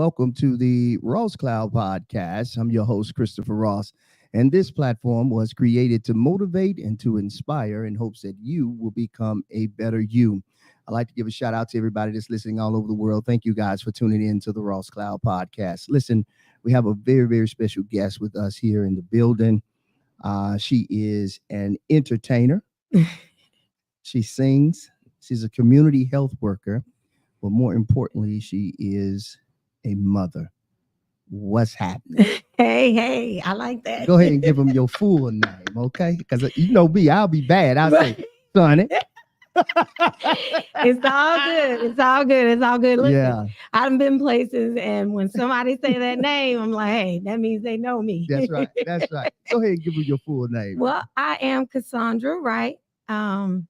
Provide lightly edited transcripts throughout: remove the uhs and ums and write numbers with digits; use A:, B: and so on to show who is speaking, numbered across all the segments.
A: welcome to the Ross Cloud Podcast. I'm your host, Christopher Ross, and this platform was created to motivate and to inspire in hopes that you will become a better you. I'd like to give a shout out to everybody that's listening all over the world. Thank you guys for tuning in to the Ross Cloud Podcast. Listen, we have a very, very special guest with us here in the building. She is an entertainer. She sings. She's a community health worker. But more importantly, she is a mother. What's happening?
B: Hey, I like that.
A: Go ahead and give them your full name, okay? Because you know me, I'll be bad. I'll say, Sonny.
B: It's all good. It's all good. It's all good. Listen,
A: Yeah,
B: I've been places, and when somebody say that name, I'm like, hey, that means they know me.
A: that's right. That's right. Go ahead and give them your full name.
B: Well, I am Cassandra Wright. Like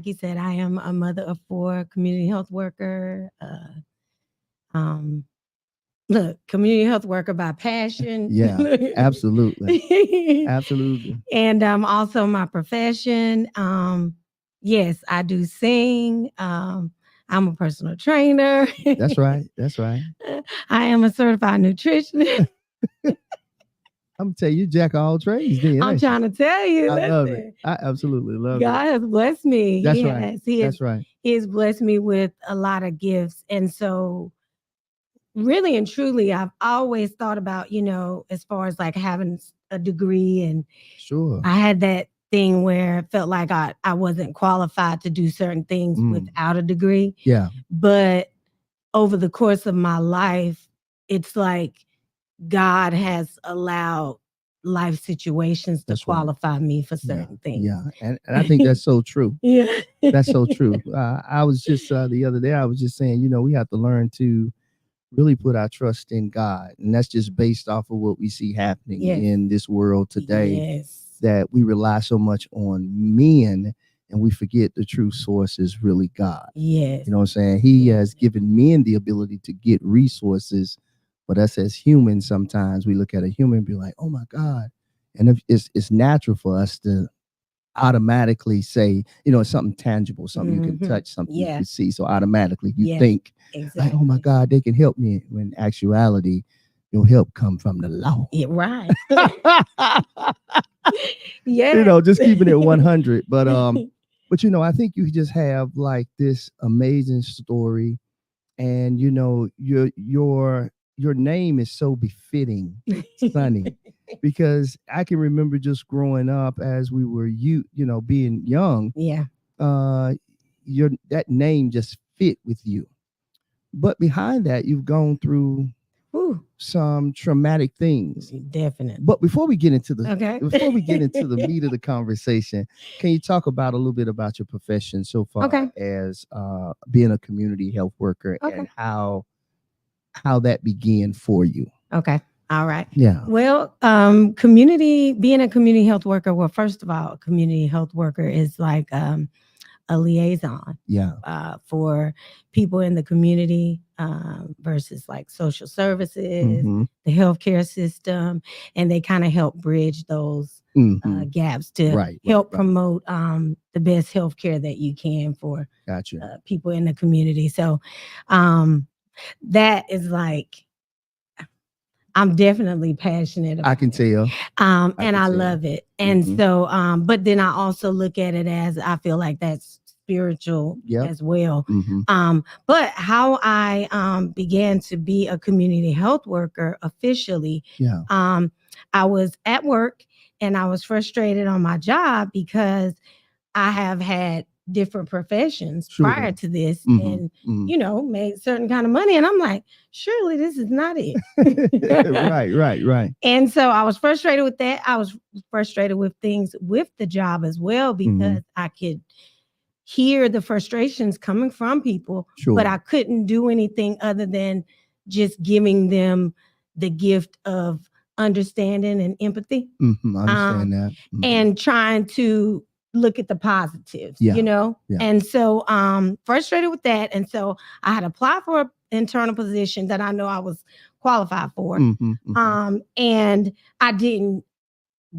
B: you said, I am a mother of 4, community health worker. Look, community health worker by passion.
A: Yeah, absolutely. Absolutely.
B: And also my profession. Yes, I do sing. I'm a personal trainer.
A: That's right. That's right.
B: I am a certified nutritionist.
A: I'm gonna tell you, jack of all trades. Then
B: I'm trying to tell you.
A: I love it.
B: Listen,
A: I absolutely love
B: God
A: it.
B: has blessed me.
A: That's
B: He
A: right.
B: has. He has,
A: That's right.
B: He has blessed me with a lot of gifts. And so really and truly, I've always thought about, as far as like having a degree, and
A: Sure.
B: I had that thing where it felt like I wasn't qualified to do certain things without a degree.
A: Yeah.
B: But over the course of my life, it's like God has allowed life situations to
A: That's right.
B: qualify me for certain things.
A: Yeah. And I think that's so true.
B: Yeah.
A: That's so true. I was just the other day, I was just saying, we have to learn to really put our trust in God. And that's just based off of what we see happening in this world today, that we rely so much on men and we forget the true source is really God.
B: Yes.
A: You know what I'm saying? He has given men the ability to get resources, but us as humans, sometimes we look at a human and be like, oh my God. And if it's natural for us to automatically say, it's something tangible, something you can touch, something you can see. So automatically you think, like, oh my God, they can help me. When in actuality, your help come from the Lord.
B: Yeah, right. Yeah.
A: Just keeping it 100. But I think you just have like this amazing story, and your name is so befitting, Sonny. Because I can remember just growing up as we were being young.
B: Yeah.
A: That name just fit with you. But behind that, you've gone through some traumatic things.
B: Definitely.
A: But before we get into the meat of the conversation, can you talk about a little bit about your profession so far as being a community health worker and how that began for you?
B: Okay. All right.
A: Yeah.
B: Well, being a community health worker. Well, first of all, a community health worker is like a liaison.
A: Yeah.
B: For people in the community versus like social services, the healthcare system, and they kind of help bridge those gaps to help promote the best healthcare that you can for people in the community. So that is like, I'm definitely passionate about
A: I can tell.
B: And I love it. And so, but then I also look at it as, I feel like that's spiritual as well. But how I began to be a community health worker officially, I was at work and I was frustrated on my job because I have had different professions prior to this and made certain kind of money, and I'm like, surely this is not it.
A: right.
B: And so I was frustrated with that. I was frustrated with things with the job as well, because I could hear the frustrations coming from people, but I couldn't do anything other than just giving them the gift of understanding and empathy.
A: I understand that.
B: And trying to look at the positives, And so frustrated with that. And so I had applied for an internal position that I know I was qualified for. And I didn't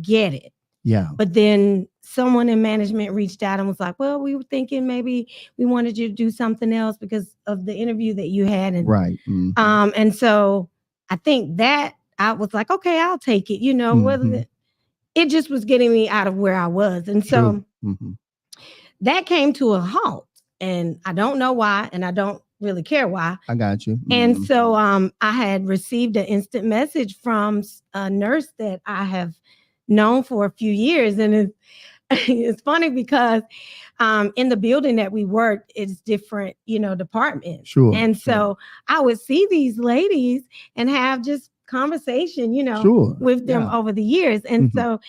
B: get it.
A: Yeah.
B: But then someone in management reached out and was like, well, we were thinking maybe we wanted you to do something else because of the interview that you had. And,
A: right.
B: And so I think that I was like, okay, I'll take it, whether it just was getting me out of where I was. And so that came to a halt, and I don't know why, and I don't really care why.
A: I got you.
B: And so I had received an instant message from a nurse that I have known for a few years. And it's funny because in the building that we worked, it's different, departments.
A: Sure.
B: And so I would see these ladies and have just conversation, with them over the years. And so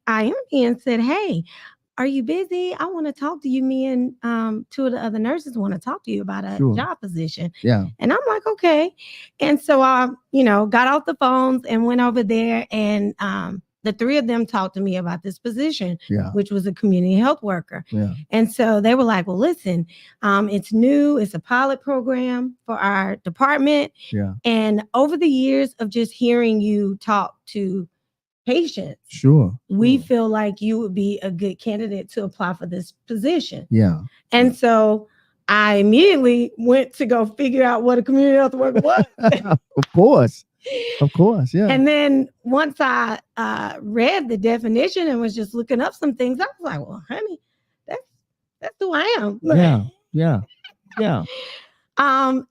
B: I am and said, hey, are you busy? I want to talk to you. Me and two of the other nurses want to talk to you about a job position.
A: Yeah.
B: And I'm like, okay. And so I, got off the phones and went over there, and the three of them talked to me about this position, which was a community health worker.
A: Yeah.
B: And so they were like, well, listen, it's new. It's a pilot program for our department.
A: Yeah.
B: And over the years of just hearing you talk to patients, we feel like you would be a good candidate to apply for this position.
A: Yeah.
B: And so I immediately went to go figure out what a community health worker was. Of course, yeah. And then once I read the definition and was just looking up some things, I was like, well, honey, that's who I am.
A: Yeah.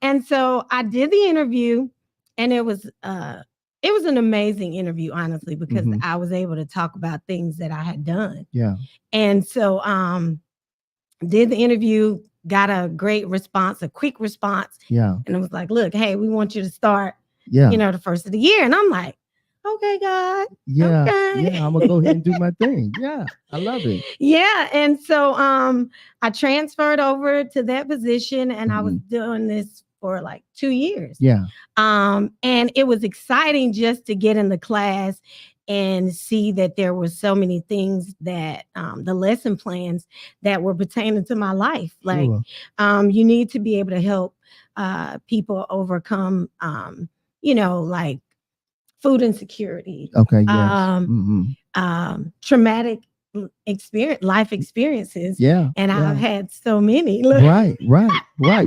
B: And so I did the interview, and it was an amazing interview, honestly, because I was able to talk about things that I had done.
A: Yeah.
B: And so did the interview, got a great response, a quick response.
A: Yeah.
B: And it was like, look, hey, we want you to start, the first of the year. And I'm like, okay, God.
A: Yeah.
B: Okay.
A: Yeah. I'm going to go ahead and do my thing. Yeah. I love it.
B: Yeah. And so I transferred over to that position, and I was doing this for like 2 years.
A: Yeah.
B: And it was exciting just to get in the class and see that there were so many things that the lesson plans that were pertaining to my life. Like, you need to be able to help people overcome, like food insecurity.
A: Okay. Yes.
B: Traumatic life experiences.
A: Yeah.
B: And I've had so many.
A: Right.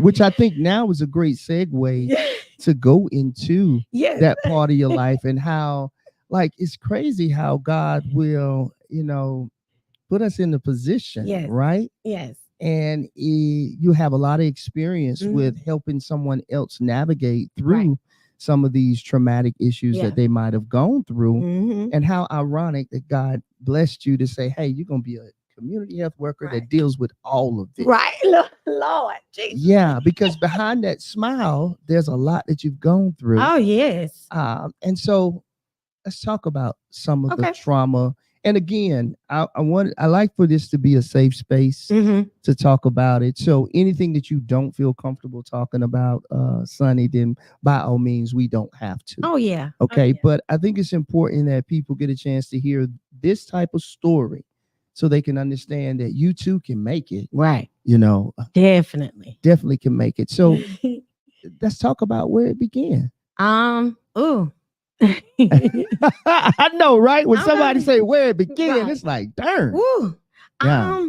A: Which I think now is a great segue to go into that part of your life, and how, like, it's crazy how God will, put us in the position, right?
B: Yes.
A: And you have a lot of experience with helping someone else navigate through some of these traumatic issues that they might have gone through. And how ironic that God blessed you to say, hey, you're going to be a community health worker that deals with all of this.
B: Right. Lord Jesus.
A: Yeah, because behind that smile, there's a lot that you've gone through.
B: Oh, yes.
A: And so let's talk about some of the trauma. And again, I like for this to be a safe space to talk about it. So anything that you don't feel comfortable talking about, Sunny, then by all means, we don't have to.
B: Oh, yeah.
A: Okay. But I think it's important that people get a chance to hear this type of story so they can understand that you too can make it.
B: Right.
A: Definitely can make it. So let's talk about where it began. I know, right? When somebody say where it began, it's like, darn.
B: Woo. Yeah.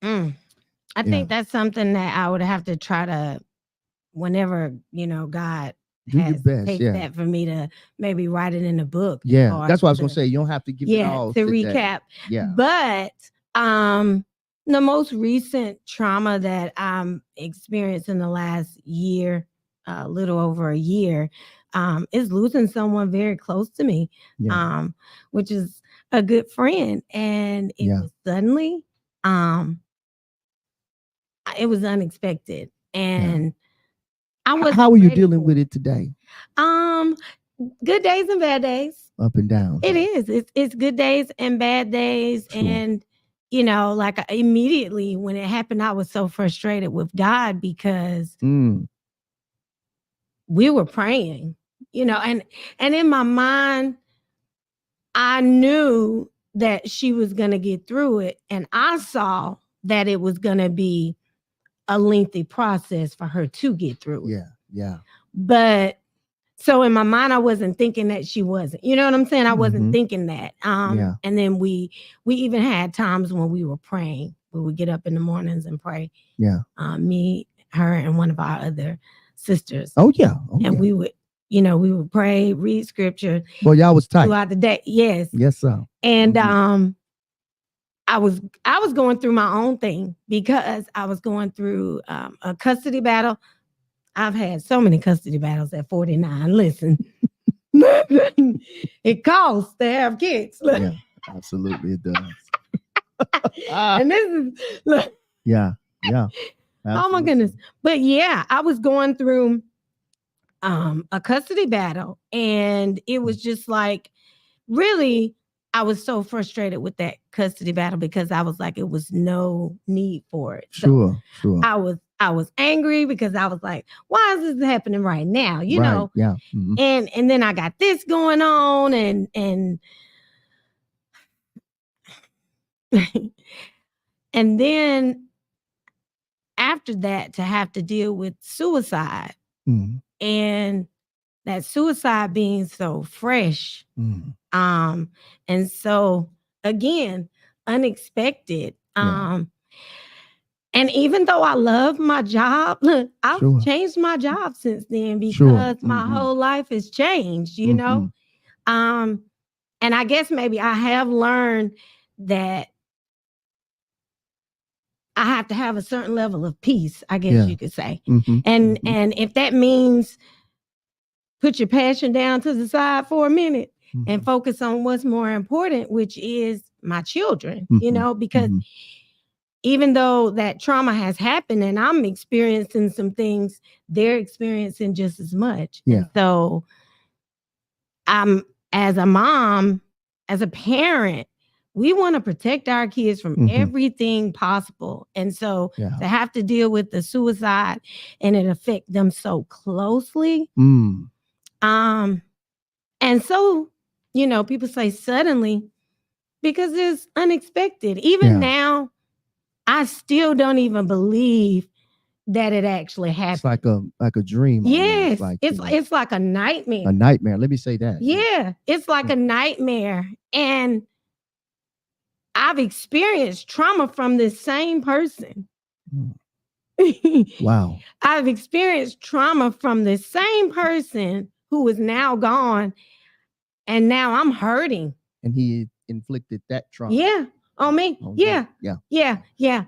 B: I think that's something that I would have to try to, whenever, God has takes that for me, to maybe write it in a book.
A: Yeah, that's what I was going to say. You don't have to give it all.
B: To recap. That. Yeah. But the most recent trauma that I'm experienced in the last year, a little over a year, is losing someone very close to me, which is a good friend. And it was suddenly, it was unexpected. And
A: how are you dealing with it today?
B: Good days and bad days.
A: Up and down.
B: It is. It's good days and bad days. Sure. And, like immediately when it happened, I was so frustrated with God because we were praying, and in my mind, I knew that she was going to get through it. And I saw that it was going to be a lengthy process for her to get through it.
A: Yeah.
B: But So in my mind, I wasn't thinking that she wasn't. You know what I'm saying? I wasn't thinking that. And then we even had times when we were praying. We would get up in the mornings and pray.
A: Yeah.
B: Me, her, and one of our other sisters.
A: Oh yeah.
B: We would, we would pray, read scripture.
A: Well, y'all was tight
B: throughout the day. Yes.
A: Yes, sir.
B: And I was going through my own thing because I was going through a custody battle. I've had so many custody battles at 49. Listen, it costs to have kids.
A: Yeah, absolutely it does.
B: And this is look.
A: Yeah. Absolutely.
B: Oh my goodness. But yeah, I was going through a custody battle, and it was just like, really, I was so frustrated with that custody battle because I was like, it was no need for it.
A: Sure.
B: I was angry because I was like, why is this happening right now? You know?
A: Yeah.
B: And then I got this going on and and then after that to have to deal with suicide and that suicide being so fresh. And so again, unexpected. And even though I love my job, look, I've changed my job since then because my whole life has changed, you know? And I guess maybe I have learned that I have to have a certain level of peace, I guess you could say. And if that means put your passion down to the side for a minute and focus on what's more important, which is my children, you know, because even though that trauma has happened and I'm experiencing some things, they're experiencing just as much.
A: Yeah.
B: And so I'm, as a mom, as a parent, we want to protect our kids from everything possible. And so to have to deal with the suicide and it affect them so closely. And so, you know, people say suddenly because it's unexpected. Even now, I still don't even believe that it actually happened.
A: It's like a dream.
B: Yes, it's like a nightmare.
A: A nightmare. Let me say that.
B: Yeah, it's like a nightmare. And I've experienced trauma from this same person.
A: Wow.
B: I've experienced trauma from the same person who is now gone. And now I'm hurting.
A: And he inflicted that trauma.
B: Yeah. On me. Yeah.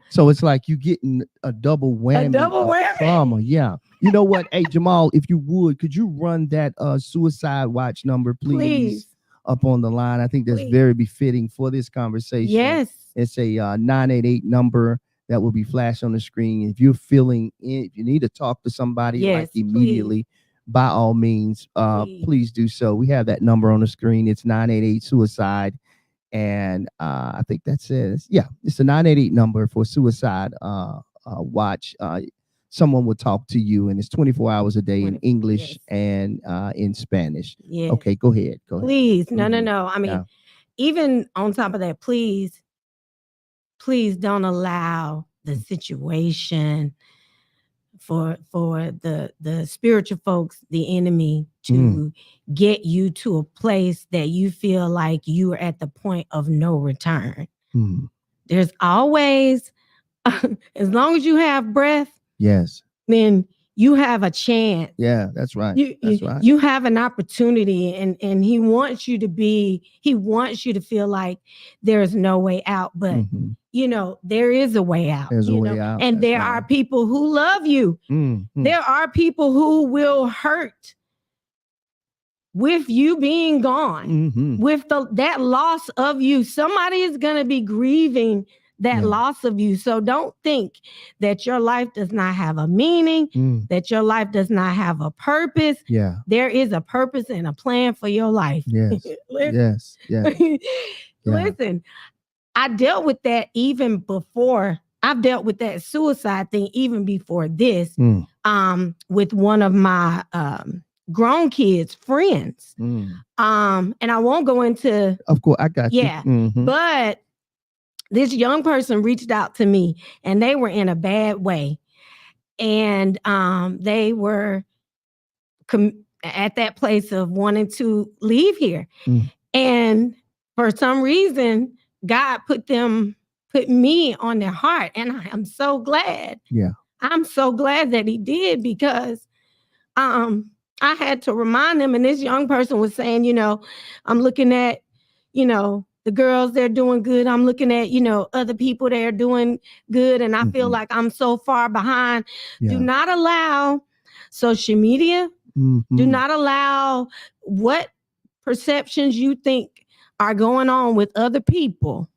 A: So it's like you getting a double whammy. Trauma. Yeah. You know what? Hey, Jamal, if you would, could you run that suicide watch number, please? Up on the line. I think that's very befitting for this conversation.
B: Yes.
A: It's a 988 number that will be flashed on the screen. If you're feeling if you need to talk to somebody like immediately, by all means, please do so. We have that number on the screen. It's 988 suicide. And I think that's it. It's a 988 number for suicide watch. Someone will talk to you, and it's 24 hours a day in English and in Spanish.
B: Yeah.
A: Okay, go ahead.
B: Please. No. I mean, even on top of that, please don't allow the situation for the spiritual folks, the enemy, to get you to a place that you feel like you are at the point of no return. There's always, as long as you have breath, then you have a chance.
A: Yeah, that's right.
B: That's right. You have an opportunity, and he wants you to feel like there's no way out, but you know, there is a way out.
A: There's a way out.
B: And there are people who love you. There are people who will hurt with you being gone, with that loss of you. Somebody is going to be grieving that loss of you. So don't think that your life does not have a meaning, that your life does not have a purpose.
A: Yeah.
B: There is a purpose and a plan for your life.
A: Yes.
B: Listen, I dealt with that even before. I've dealt with that suicide thing even before this, with one of my grown kids' friends. And I won't go into.
A: Of course, I got you.
B: Yeah, but this young person reached out to me, and they were in a bad way, and they were at that place of wanting to leave here. And for some reason, God put me on their heart. And I am so glad.
A: Yeah.
B: I'm so glad that he did, because I had to remind them. And this young person was saying, I'm looking at, the girls, they're doing good. I'm looking at, other people, they're doing good. And I feel like I'm so far behind. Yeah. Do not allow social media. Do not allow what perceptions you think are going on with other people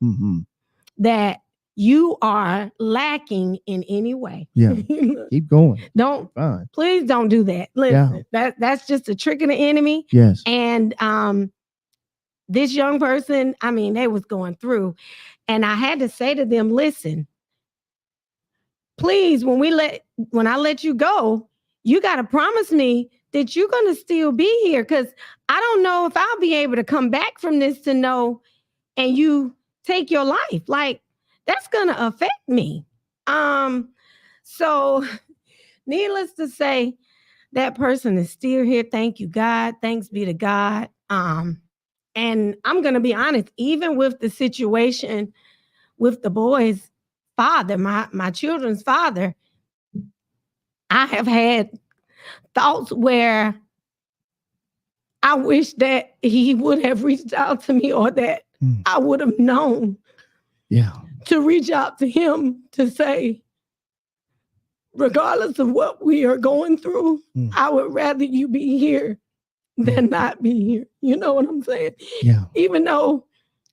B: that you are lacking in any way.
A: Yeah. Keep going.
B: Please don't do that. Listen, that's just a trick of the enemy.
A: Yes.
B: And this young person, they was going through, and I had to say to them, listen, please, when I let you go, you got to promise me that you're going to still be here, because I don't know if I'll be able to come back from this to know, and you take your life. Like, that's going to affect me. So needless to say, that person is still here. Thank you, God. Thanks be to God. And I'm going to be honest, even with the situation with the boy's father, my children's father, I have had thoughts where I wish that he would have reached out to me, or that I would have known to reach out to him to say, regardless of what we are going through, I would rather you be here than not be here. You know what I'm saying?
A: Yeah.
B: Even though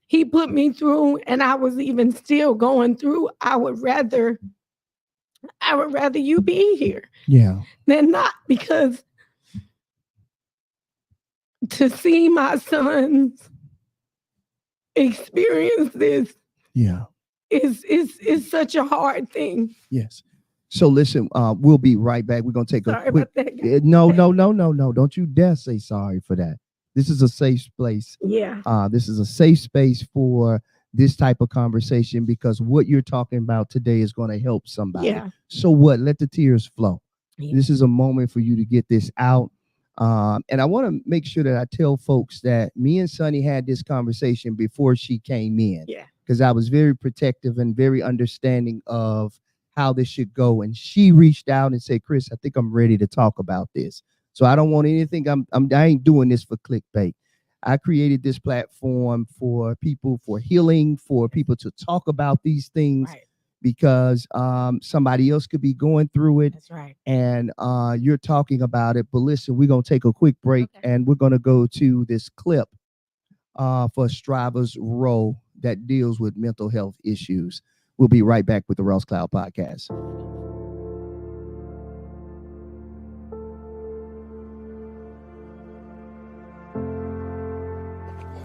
B: he put me through and I was even still going through, I would rather you be here than not, because to see my sons experience this is such a hard thing.
A: Yes. So listen, we'll be right back. We're going to take a quick... No. Don't you dare say sorry for that. This is a safe place.
B: Yeah.
A: This is a safe space for this type of conversation, because what you're talking about today is going to help somebody.
B: Yeah.
A: So what? Let the tears flow.
B: Yeah.
A: This is a moment for you to get this out. And I want to make sure that I tell folks that me and Sonny had this conversation before she came in.
B: Yeah.
A: Because I was very protective and very understanding of how this should go. And she reached out and said, Chris, I think I'm ready to talk about this. So I don't want anything. I ain't doing this for clickbait. I created this platform for people, for healing, for people to talk about these things, because somebody else could be going through it.
B: That's right.
A: And you're talking about it. But listen, we're going to take a quick break, and we're going to go to this clip for Strivers Row that deals with mental health issues. We'll be right back with the Ross Cloud Podcast.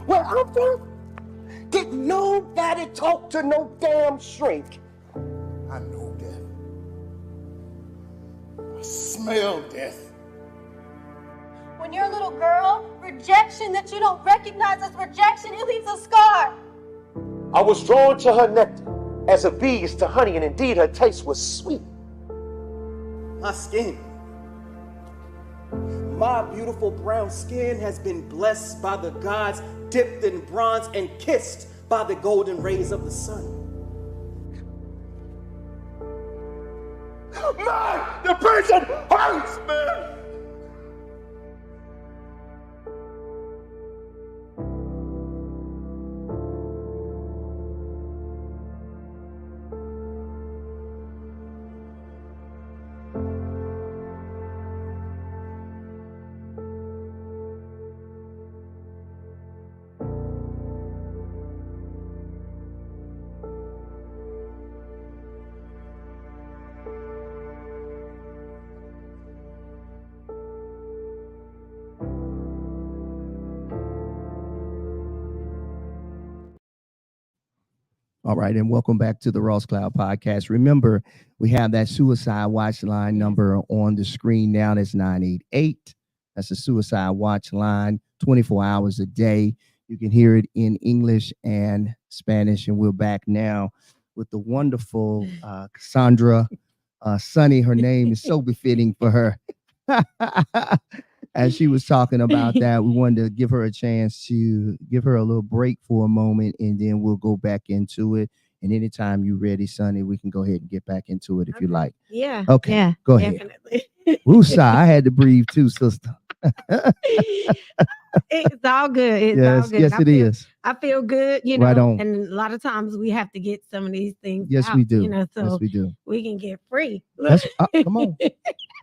C: Where I'm from, didn't nobody talk to no damn shrink.
D: I know death. I smell death.
E: When you're a little girl, rejection that you don't recognize as rejection, it leaves a scar.
C: I was drawn to her nectar as a bee is to honey, and indeed her taste was sweet.
F: My skin, my beautiful brown skin has been blessed by the gods, dipped in bronze and kissed by the golden rays of the sun.
C: Man, the prison hurts, man.
A: All right, and welcome back to the Ross Cloud Podcast. Remember, we have that suicide watch line number on the screen now. That's 988. That's a suicide watch line, 24 hours a day. You can hear it in English and Spanish. And we're back now with the wonderful Cassandra Sonny. Her name is so befitting for her. as she was talking about that, we wanted to give her a chance to give her a little break for a moment, and then we'll go back into it. And anytime you're ready, Sonny, we can go ahead and get back into it if you like.
B: Yeah.
A: Okay.
B: Yeah,
A: go ahead.
B: Definitely.
A: Woosah, I had to breathe too, sister.
B: It's all good. It's
A: yes,
B: all good.
A: yes, it is.
B: I feel good, you know.
A: Right on.
B: And a lot of times we have to get some of these things.
A: Yes,
B: out,
A: we do.
B: You know, so
A: yes, we do.
B: we can get free.
A: Come on.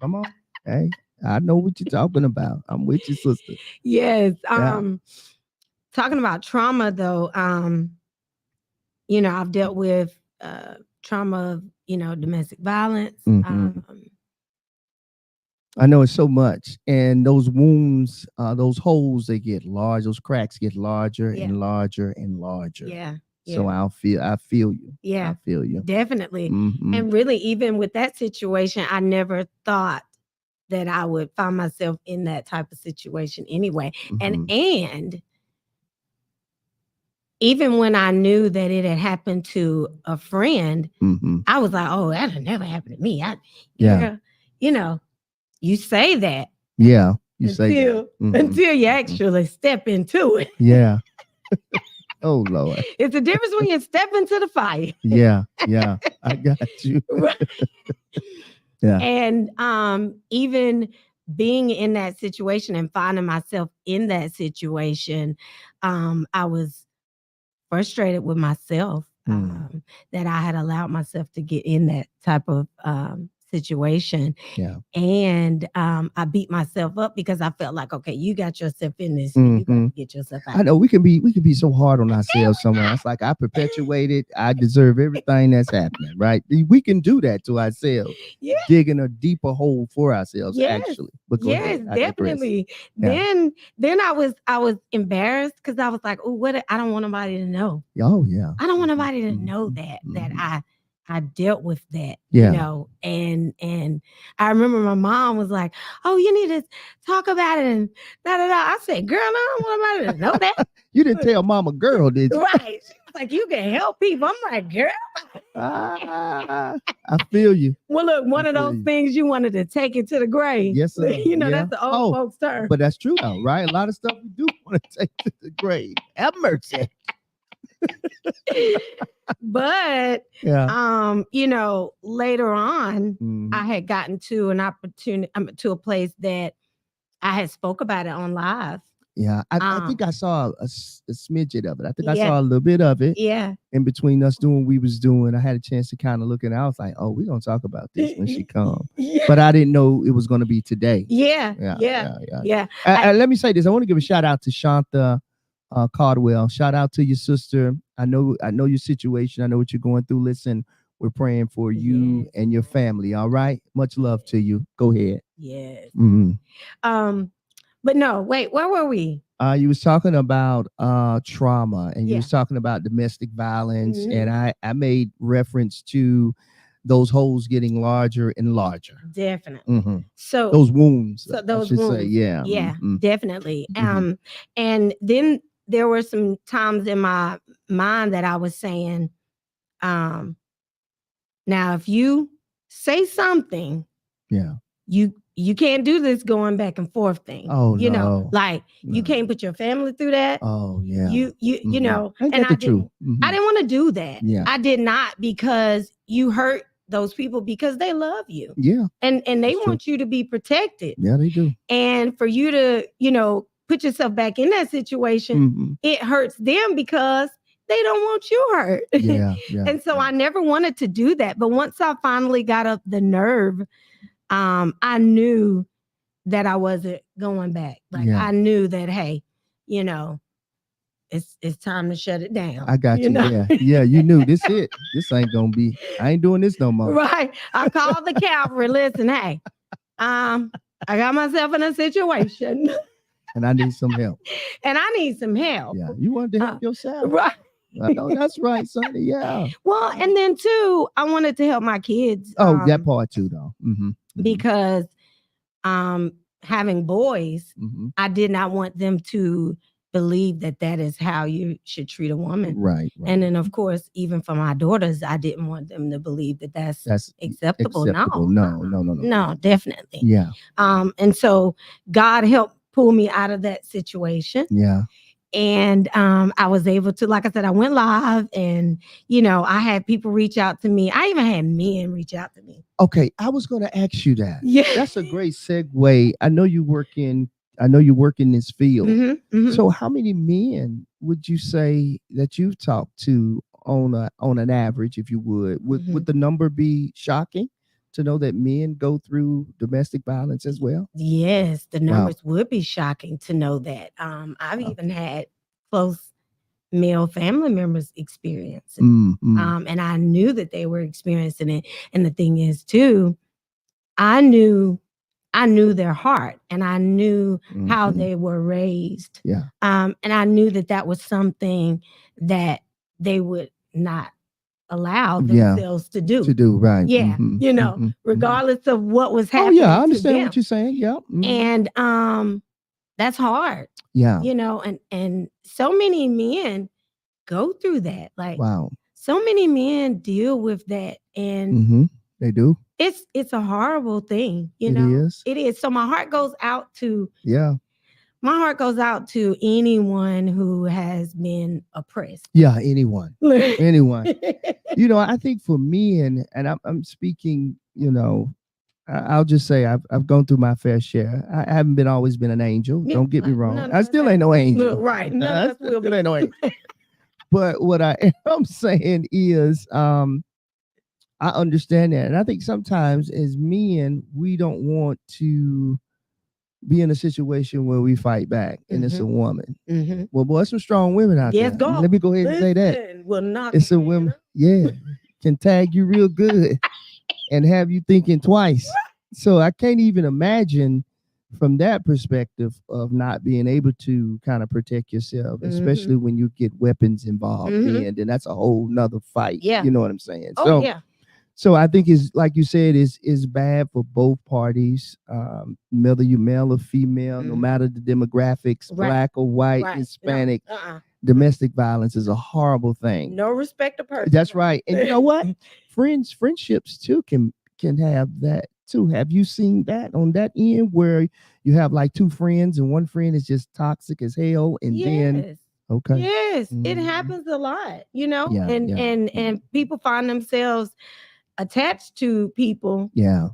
A: Come on. Hey, I know what you're talking about. I'm with you, sister.
B: Yes.
A: Yeah.
B: Talking about trauma though, you know, I've dealt with trauma of, you know, domestic violence.
A: I know it's so much, and those wounds, those holes, they get large. Those cracks get larger and larger and larger.
B: Yeah.
A: So I feel you.
B: Yeah,
A: I feel you.
B: Definitely. And really, even with that situation, I never thought that I would find myself in that type of situation anyway. And even when I knew that it had happened to a friend, I was like, oh, that'll never happen to me. You know, you say that.
A: Yeah. You say that.
B: Until you actually step into it.
A: Yeah. Oh, Lord.
B: It's the difference when you step into the fire.
A: Yeah. Yeah. I got you. Yeah.
B: And even being in that situation and finding myself in that situation, I was frustrated with myself that I had allowed myself to get in that type of situation.
A: Yeah.
B: And I beat myself up because I felt like, okay, you got yourself in this, you got to get yourself out.
A: I know we can be so hard on ourselves somewhere. It's like I perpetuated, I deserve everything that's happening, right? We can do that to ourselves. Yeah. Digging a deeper hole for ourselves, actually. But go ahead,
B: definitely. Yeah. Then I was embarrassed because I was like, oh, I don't want nobody to know.
A: Oh, yeah.
B: I don't want nobody to know that I dealt with that, you know, and I remember my mom was like, oh, you need to talk about it and da-da-da. I said, girl, I don't want nobody to know that.
A: You didn't tell mama girl, did you?
B: Right. She was like, you can help people. I'm like, girl.
A: I feel you.
B: Well, look, one of those things you wanted to take it to the grave.
A: Yes, sir.
B: You know, that's the old folks term.
A: But that's true though, right? A lot of stuff we do want to take to the grave. Have mercy.
B: But you know, later on, I had gotten to an opportunity to a place that I had spoke about it on live.
A: Yeah, I think I saw a smidget of it. I think I saw a little bit of it.
B: Yeah.
A: In between us doing what we was doing, I had a chance to kind of look, and I was like, "Oh, we're gonna talk about this when she comes." But I didn't know it was gonna be today.
B: Yeah.
A: Let me say this. I want to give a shout out to Shanta Cardwell. Shout out to your sister. I know your situation. I know what you're going through. Listen, we're praying for you and your family. All right. Much love to you. Go ahead.
B: Yes. But no, wait, where were we?
A: You was talking about trauma, and you was talking about domestic violence, and I made reference to those holes getting larger and larger.
B: Definitely. So
A: those wounds.
B: So those wounds.
A: Say, yeah.
B: Yeah, definitely. And then there were some times in my mind that I was saying, now if you say something, you can't do this going back and forth thing.
A: Oh,
B: you know, like you can't put your family through that.
A: Oh, yeah.
B: You know,
A: and
B: I didn't want to do that.
A: Yeah.
B: I did not, because you hurt those people because they love you.
A: Yeah.
B: And they want you to be protected.
A: Yeah, they do.
B: And for you to, you know, put yourself back in that situation, it hurts them because they don't want you hurt.
A: Yeah.
B: And so I never wanted to do that. But once I finally got up the nerve, I knew that I wasn't going back. Like I knew that, hey, you know, it's time to shut it down.
A: I got you.
B: Know?
A: Yeah. You knew this it. This ain't gonna be. I ain't doing this no more.
B: Right. I called the cavalry. Listen, hey, I got myself in a situation,
A: and I need some help.
B: Yeah,
A: you wanted to help yourself,
B: right?
A: I know that's right, Sonny. Yeah.
B: Well, and then too, I wanted to help my kids.
A: Oh, that part too, though.
B: Because having boys, I did not want them to believe that that is how you should treat a woman.
A: Right.
B: And then, of course, even for my daughters, I didn't want them to believe that that's acceptable. No, definitely.
A: Yeah.
B: And so God helped pull me out of that situation.
A: Yeah.
B: And I was able to, like I said, I went live, and I had people reach out to me. I even had men reach out to me.
A: Okay, I was going to ask you that.
B: Yeah,
A: that's a great segue. I know you work in this field. So how many men would you say that you've talked to on an average, if you would the number be shocking to know that men go through domestic violence as well?
B: Yes, the numbers would be shocking to know that. I've even had close male family members experience it. And I knew that they were experiencing it. And the thing is too, I knew their heart, and I knew how they were raised.
A: Yeah.
B: And I knew that was something that they would not allow themselves to do.
A: Right.
B: Yeah. Regardless of what was happening.
A: Oh yeah, I understand what you're saying. Yeah.
B: And that's hard.
A: Yeah.
B: And so many men go through that. Like,
A: wow.
B: So many men deal with that, and
A: they do.
B: It's a horrible thing,
A: It is.
B: It is. So my heart goes out to anyone who has been oppressed.
A: Yeah, anyone. I think for men, and I'm speaking, I'll just say I've gone through my fair share. I haven't always been an angel. Don't get me wrong. I still ain't no angel.
B: Right.
A: I still ain't no angel. But what I am saying is, I understand that. And I think sometimes as men, we don't want to be in a situation where we fight back, and it's a woman. Well, boy, some strong women out there.
B: Go.
A: Let me go ahead and say that. It's a women, can tag you real good and have you thinking twice. So I can't even imagine from that perspective of not being able to kind of protect yourself, especially when you get weapons involved. And then that's a whole nother fight.
B: Yeah.
A: You know what I'm saying?
B: So
A: I think is, like you said, is bad for both parties, whether you're male or female, no matter the demographics, Black or white, Hispanic. Domestic violence is a horrible thing.
B: No respect of person.
A: That's right. And you know what? Friendships too can have that too. Have you seen that on that end where you have like two friends and one friend is just toxic as hell, and then okay.
B: Yes, it happens a lot, and people find themselves attached to people.
A: Yeah.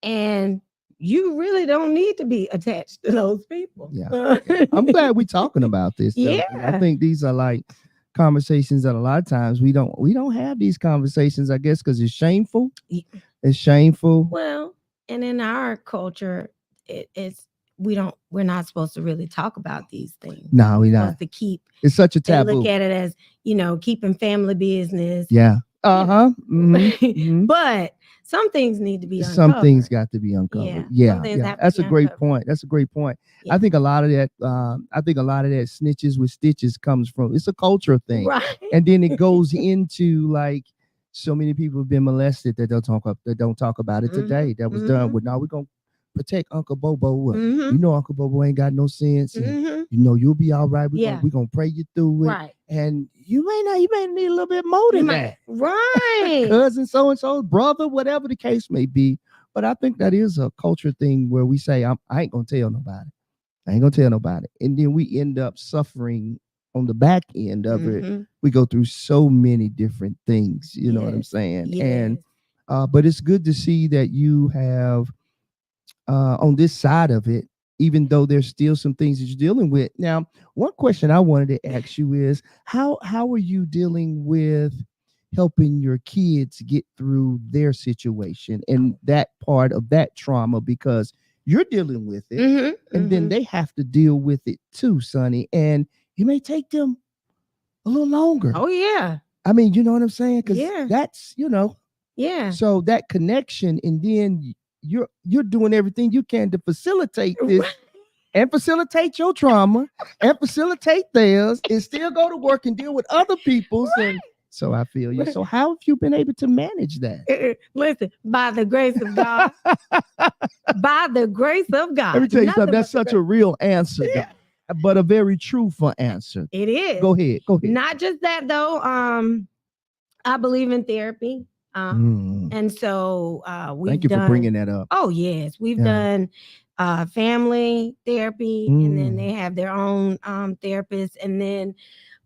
B: And you really don't need to be attached to those people.
A: Yeah. I'm glad we're talking about this.
B: Yeah.
A: I think these are like conversations that a lot of times we don't have these conversations, I guess, because it's shameful. It's shameful.
B: Well, and in our culture, we're not supposed to really talk about these things.
A: No, we're not. It's such a taboo.
B: They look at it as, keeping family business.
A: Yeah.
B: But some things need to be uncovered.
A: Some things got to be uncovered. Yeah. That's a great point. Yeah. I think a lot of that snitches with stitches comes from, it's a cultural thing.
B: Right.
A: And then it goes into like, so many people have been molested that don't talk about it today. That was done with, now we're going to protect Uncle Bobo. Uncle Bobo ain't got no sense. And, you'll be all right. We're going to pray you through it.
B: Right.
A: And you may need a little bit more than that.
B: Right.
A: Cousin so-and-so, brother, whatever the case may be. But I think that is a culture thing where we say, I ain't going to tell nobody. And then we end up suffering on the back end of it. We go through so many different things. You know what I'm saying?
B: Yes.
A: And but it's good to see that you have on this side of it, even though there's still some things that you're dealing with. Now, one question I wanted to ask you is how are you dealing with helping your kids get through their situation and that part of that trauma, because you're dealing with it and then they have to deal with it too, Sonny, and it may take them a little longer.
B: Oh yeah.
A: I mean, you know what I'm saying? Because that's,
B: Yeah.
A: So that connection, and then you're doing everything you can to facilitate this and facilitate your trauma and facilitate theirs and still go to work and deal with other people's. And so I feel you. So how have you been able to manage that?
B: Listen, by the grace of God. By the grace of God.
A: Let me tell you something. That's such a real answer. but a very truthful answer.
B: It is.
A: Go ahead.
B: Not just that though. I believe in therapy. And so
A: thank you for bringing that up.
B: Oh yes, we've done family therapy, and then they have their own therapist, and then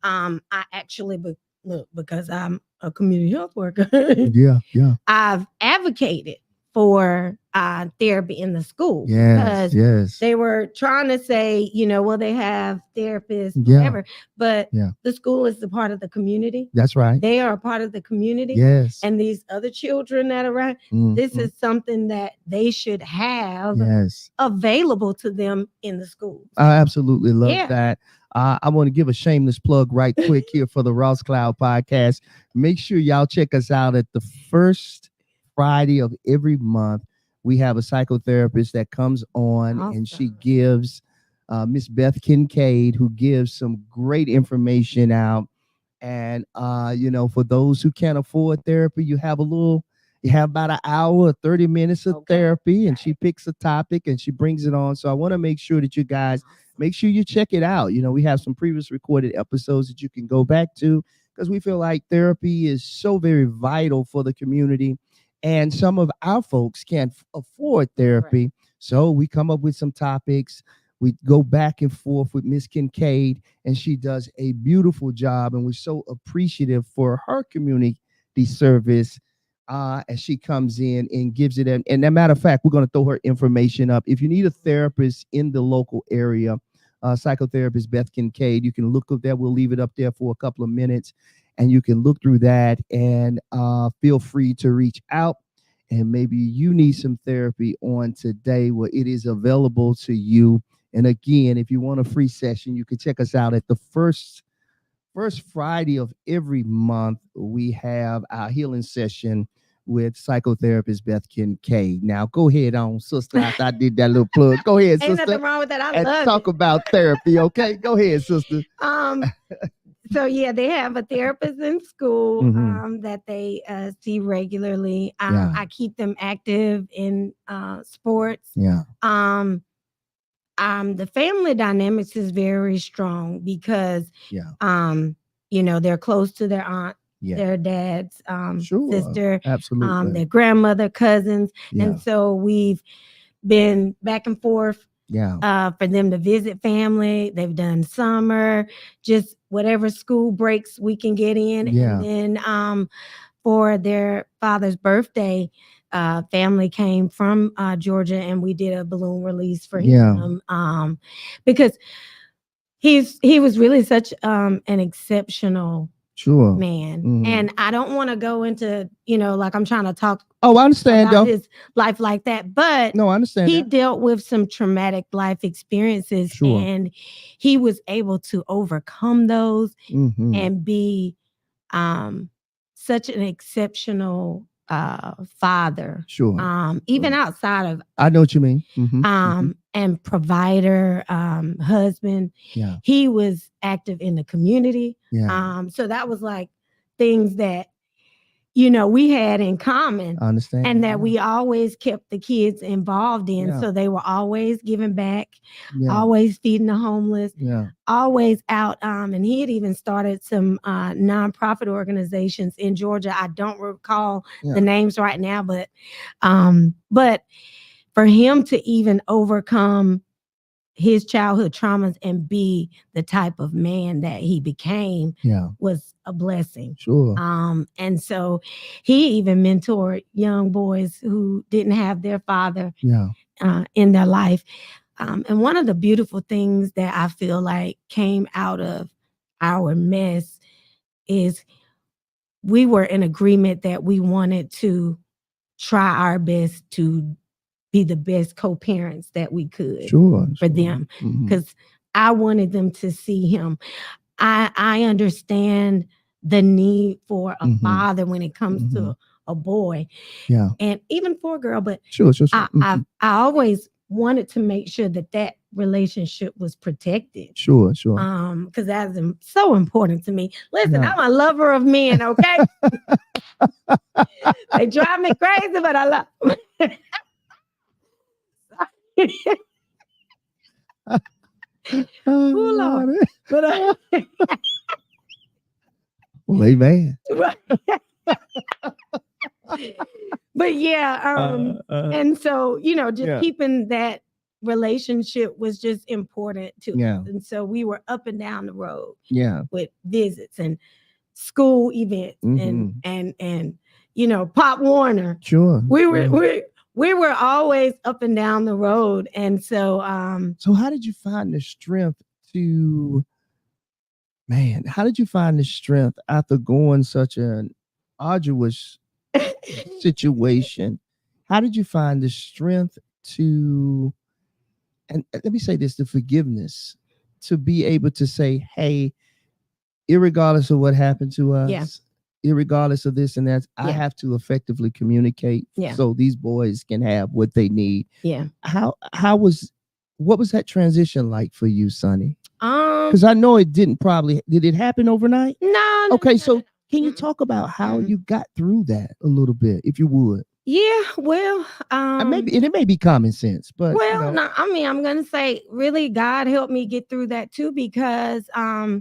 B: I actually look, because I'm a community health worker. I've advocated for therapy in the school. Because they were trying to say, well, they have therapists, whatever, but the school is a part of the community.
A: That's right.
B: They are a part of the community. And these other children that are around, this is something that they should have available to them in the school.
A: I absolutely love that. I want to give a shameless plug right quick here for the Ross Cloud podcast. Make sure y'all check us out at the first Friday of every month. We have a psychotherapist that comes on, and she gives Miss Beth Kincaid, who gives some great information out. And for those who can't afford therapy, you have about an hour or 30 minutes of therapy, and she picks a topic and she brings it on. So I want to make sure that you guys make sure you check it out. We have some previous recorded episodes that you can go back to, because we feel like therapy is so very vital for the community. And some of our folks can't afford therapy. Right. So we come up with some topics. We go back and forth with Miss Kincaid, and she does a beautiful job. And we're so appreciative for her community service as she comes in and gives it. And as a matter of fact, we're going to throw her information up. If you need a therapist in the local area, psychotherapist Beth Kincaid, you can look up there. We'll leave it up there for a couple of minutes, and you can look through that, and feel free to reach out. And maybe you need some therapy on today. Well, it is available to you. And again, if you want a free session, you can check us out at the first Friday of every month. We have our healing session with psychotherapist Beth Kincaid. Now, go ahead on, sister. After I did that little plug, go ahead, sister.
B: Ain't nothing wrong with that. I love
A: talk about therapy. Okay, go ahead, sister.
B: So they have a therapist in school that they see regularly. I keep them active in sports. The family dynamics is very strong because they're close to their aunt, their dad's sister,
A: absolutely,
B: their grandmother, cousins, and so we've been back and forth. For them to visit family. They've done summer, just whatever school breaks we can get in. And then for their father's birthday, family came from Georgia, and we did a balloon release for him because he was really such an exceptional man. And I don't want to go into, like I'm trying to talk
A: I understand
B: about his life like that, but
A: no, I understand
B: he dealt with some traumatic life experiences, and he was able to overcome those and be such an exceptional father. Even outside of,
A: I know what you mean.
B: And provider, husband. He was active in the community. So that was like things that we had in common.
A: I understand.
B: And that we always kept the kids involved in. So they were always giving back, always feeding the homeless, always out. And he had even started some nonprofit organizations in Georgia. I don't recall the names right now, but for him to even overcome his childhood traumas and be the type of man that he became was a blessing. And so he even mentored young boys who didn't have their father in their life. And one of the beautiful things that I feel like came out of our mess is we were in agreement that we wanted to try our best to be the best co-parents that we could for them, because I wanted them to see him. I understand the need for a father when it comes to a boy, and even for a girl. But I always wanted to make sure that relationship was protected. Because that's so important to me. Listen, I'm a lover of men. Okay, they drive me crazy, but I love them. Oh, Lord. But
A: well, amen.
B: but yeah, and so just keeping that relationship was just important to us. And so we were up and down the road with visits and school events and Pop Warner.
A: Sure.
B: We were always up and down the road. And so
A: so how did you find the strength after going such an arduous situation? How did you find the strength to, and let me say this, the forgiveness to be able to say, hey, irregardless of what happened to us, irregardless of this and that, I have to effectively communicate so these boys can have what they need.
B: Yeah.
A: What was that transition like for you, Sonny? Because I know it did it happen overnight?
B: No.
A: Okay, so can you talk about how you got through that a little bit, if you would?
B: Yeah, well,
A: maybe it may be common sense, but
B: no, I mean, I'm gonna say, really, God helped me get through that too, because I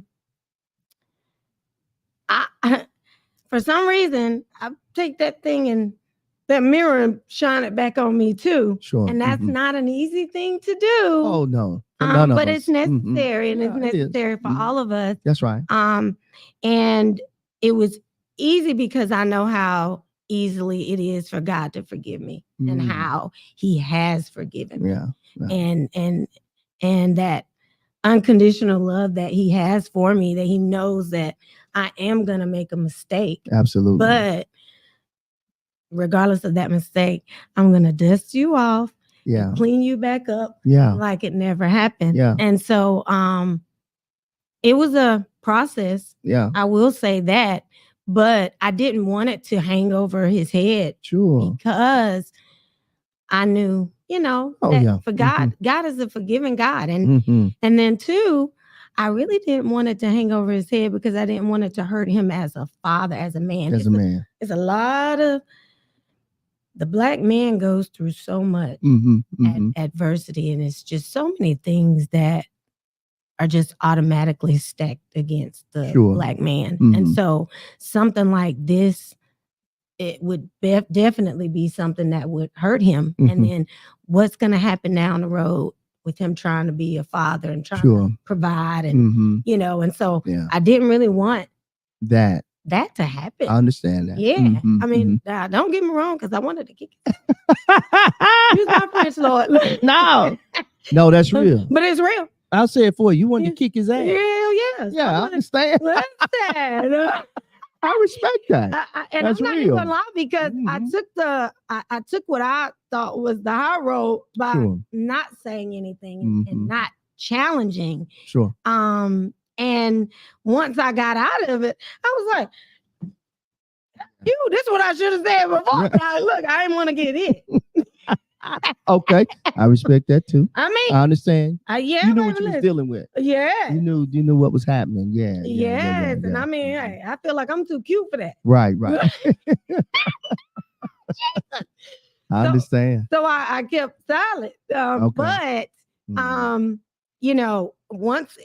B: for some reason I take that thing and that mirror and shine it back on me too.
A: Sure.
B: And that's not an easy thing to do.
A: Oh no. But
B: it's necessary, and it's necessary for all of us.
A: That's right.
B: And it was easy because I know how easily it is for God to forgive me and how He has forgiven me. Yeah. And that unconditional love that He has for me, that He knows that I am gonna make a mistake.
A: Absolutely.
B: But regardless of that mistake, I'm gonna dust you off.
A: Yeah.
B: Clean you back up.
A: Yeah.
B: Like it never happened.
A: Yeah.
B: And so it was a process.
A: Yeah.
B: I will say that, but I didn't want it to hang over his head.
A: Sure.
B: Because I knew, for God, God is a forgiving God. And and then two, I really didn't want it to hang over his head because I didn't want it to hurt him as a father, as a man. It's a lot of, the Black man goes through so much adversity, and it's just so many things that are just automatically stacked against the Black man. And so something like this, it would definitely be something that would hurt him. And then what's going to happen down the road with him trying to be a father and trying to provide and, and so I didn't really want that to happen.
A: I understand that.
B: Yeah. I mean, don't get me wrong, because I wanted to kick it. Use my French, Lord.
A: No, that's real.
B: But it's real.
A: I'll say it for you. You want to kick his ass.
B: Yes.
A: Yeah, I understand. I respect that.
B: And
A: that's
B: I'm not
A: real.
B: even gonna lie, because I took what I thought was the high road by not saying anything and not challenging.
A: Sure.
B: And once I got out of it, I was like, this is what I should have said before. Now, look, I didn't want to get it.
A: Okay. I respect that too.
B: I mean,
A: I understand. You knew what you was dealing with.
B: Yeah.
A: You knew what was happening. Yeah.
B: Yes. And I mean, hey, I feel like I'm too cute for that.
A: Right. I understand.
B: So I kept silent. But once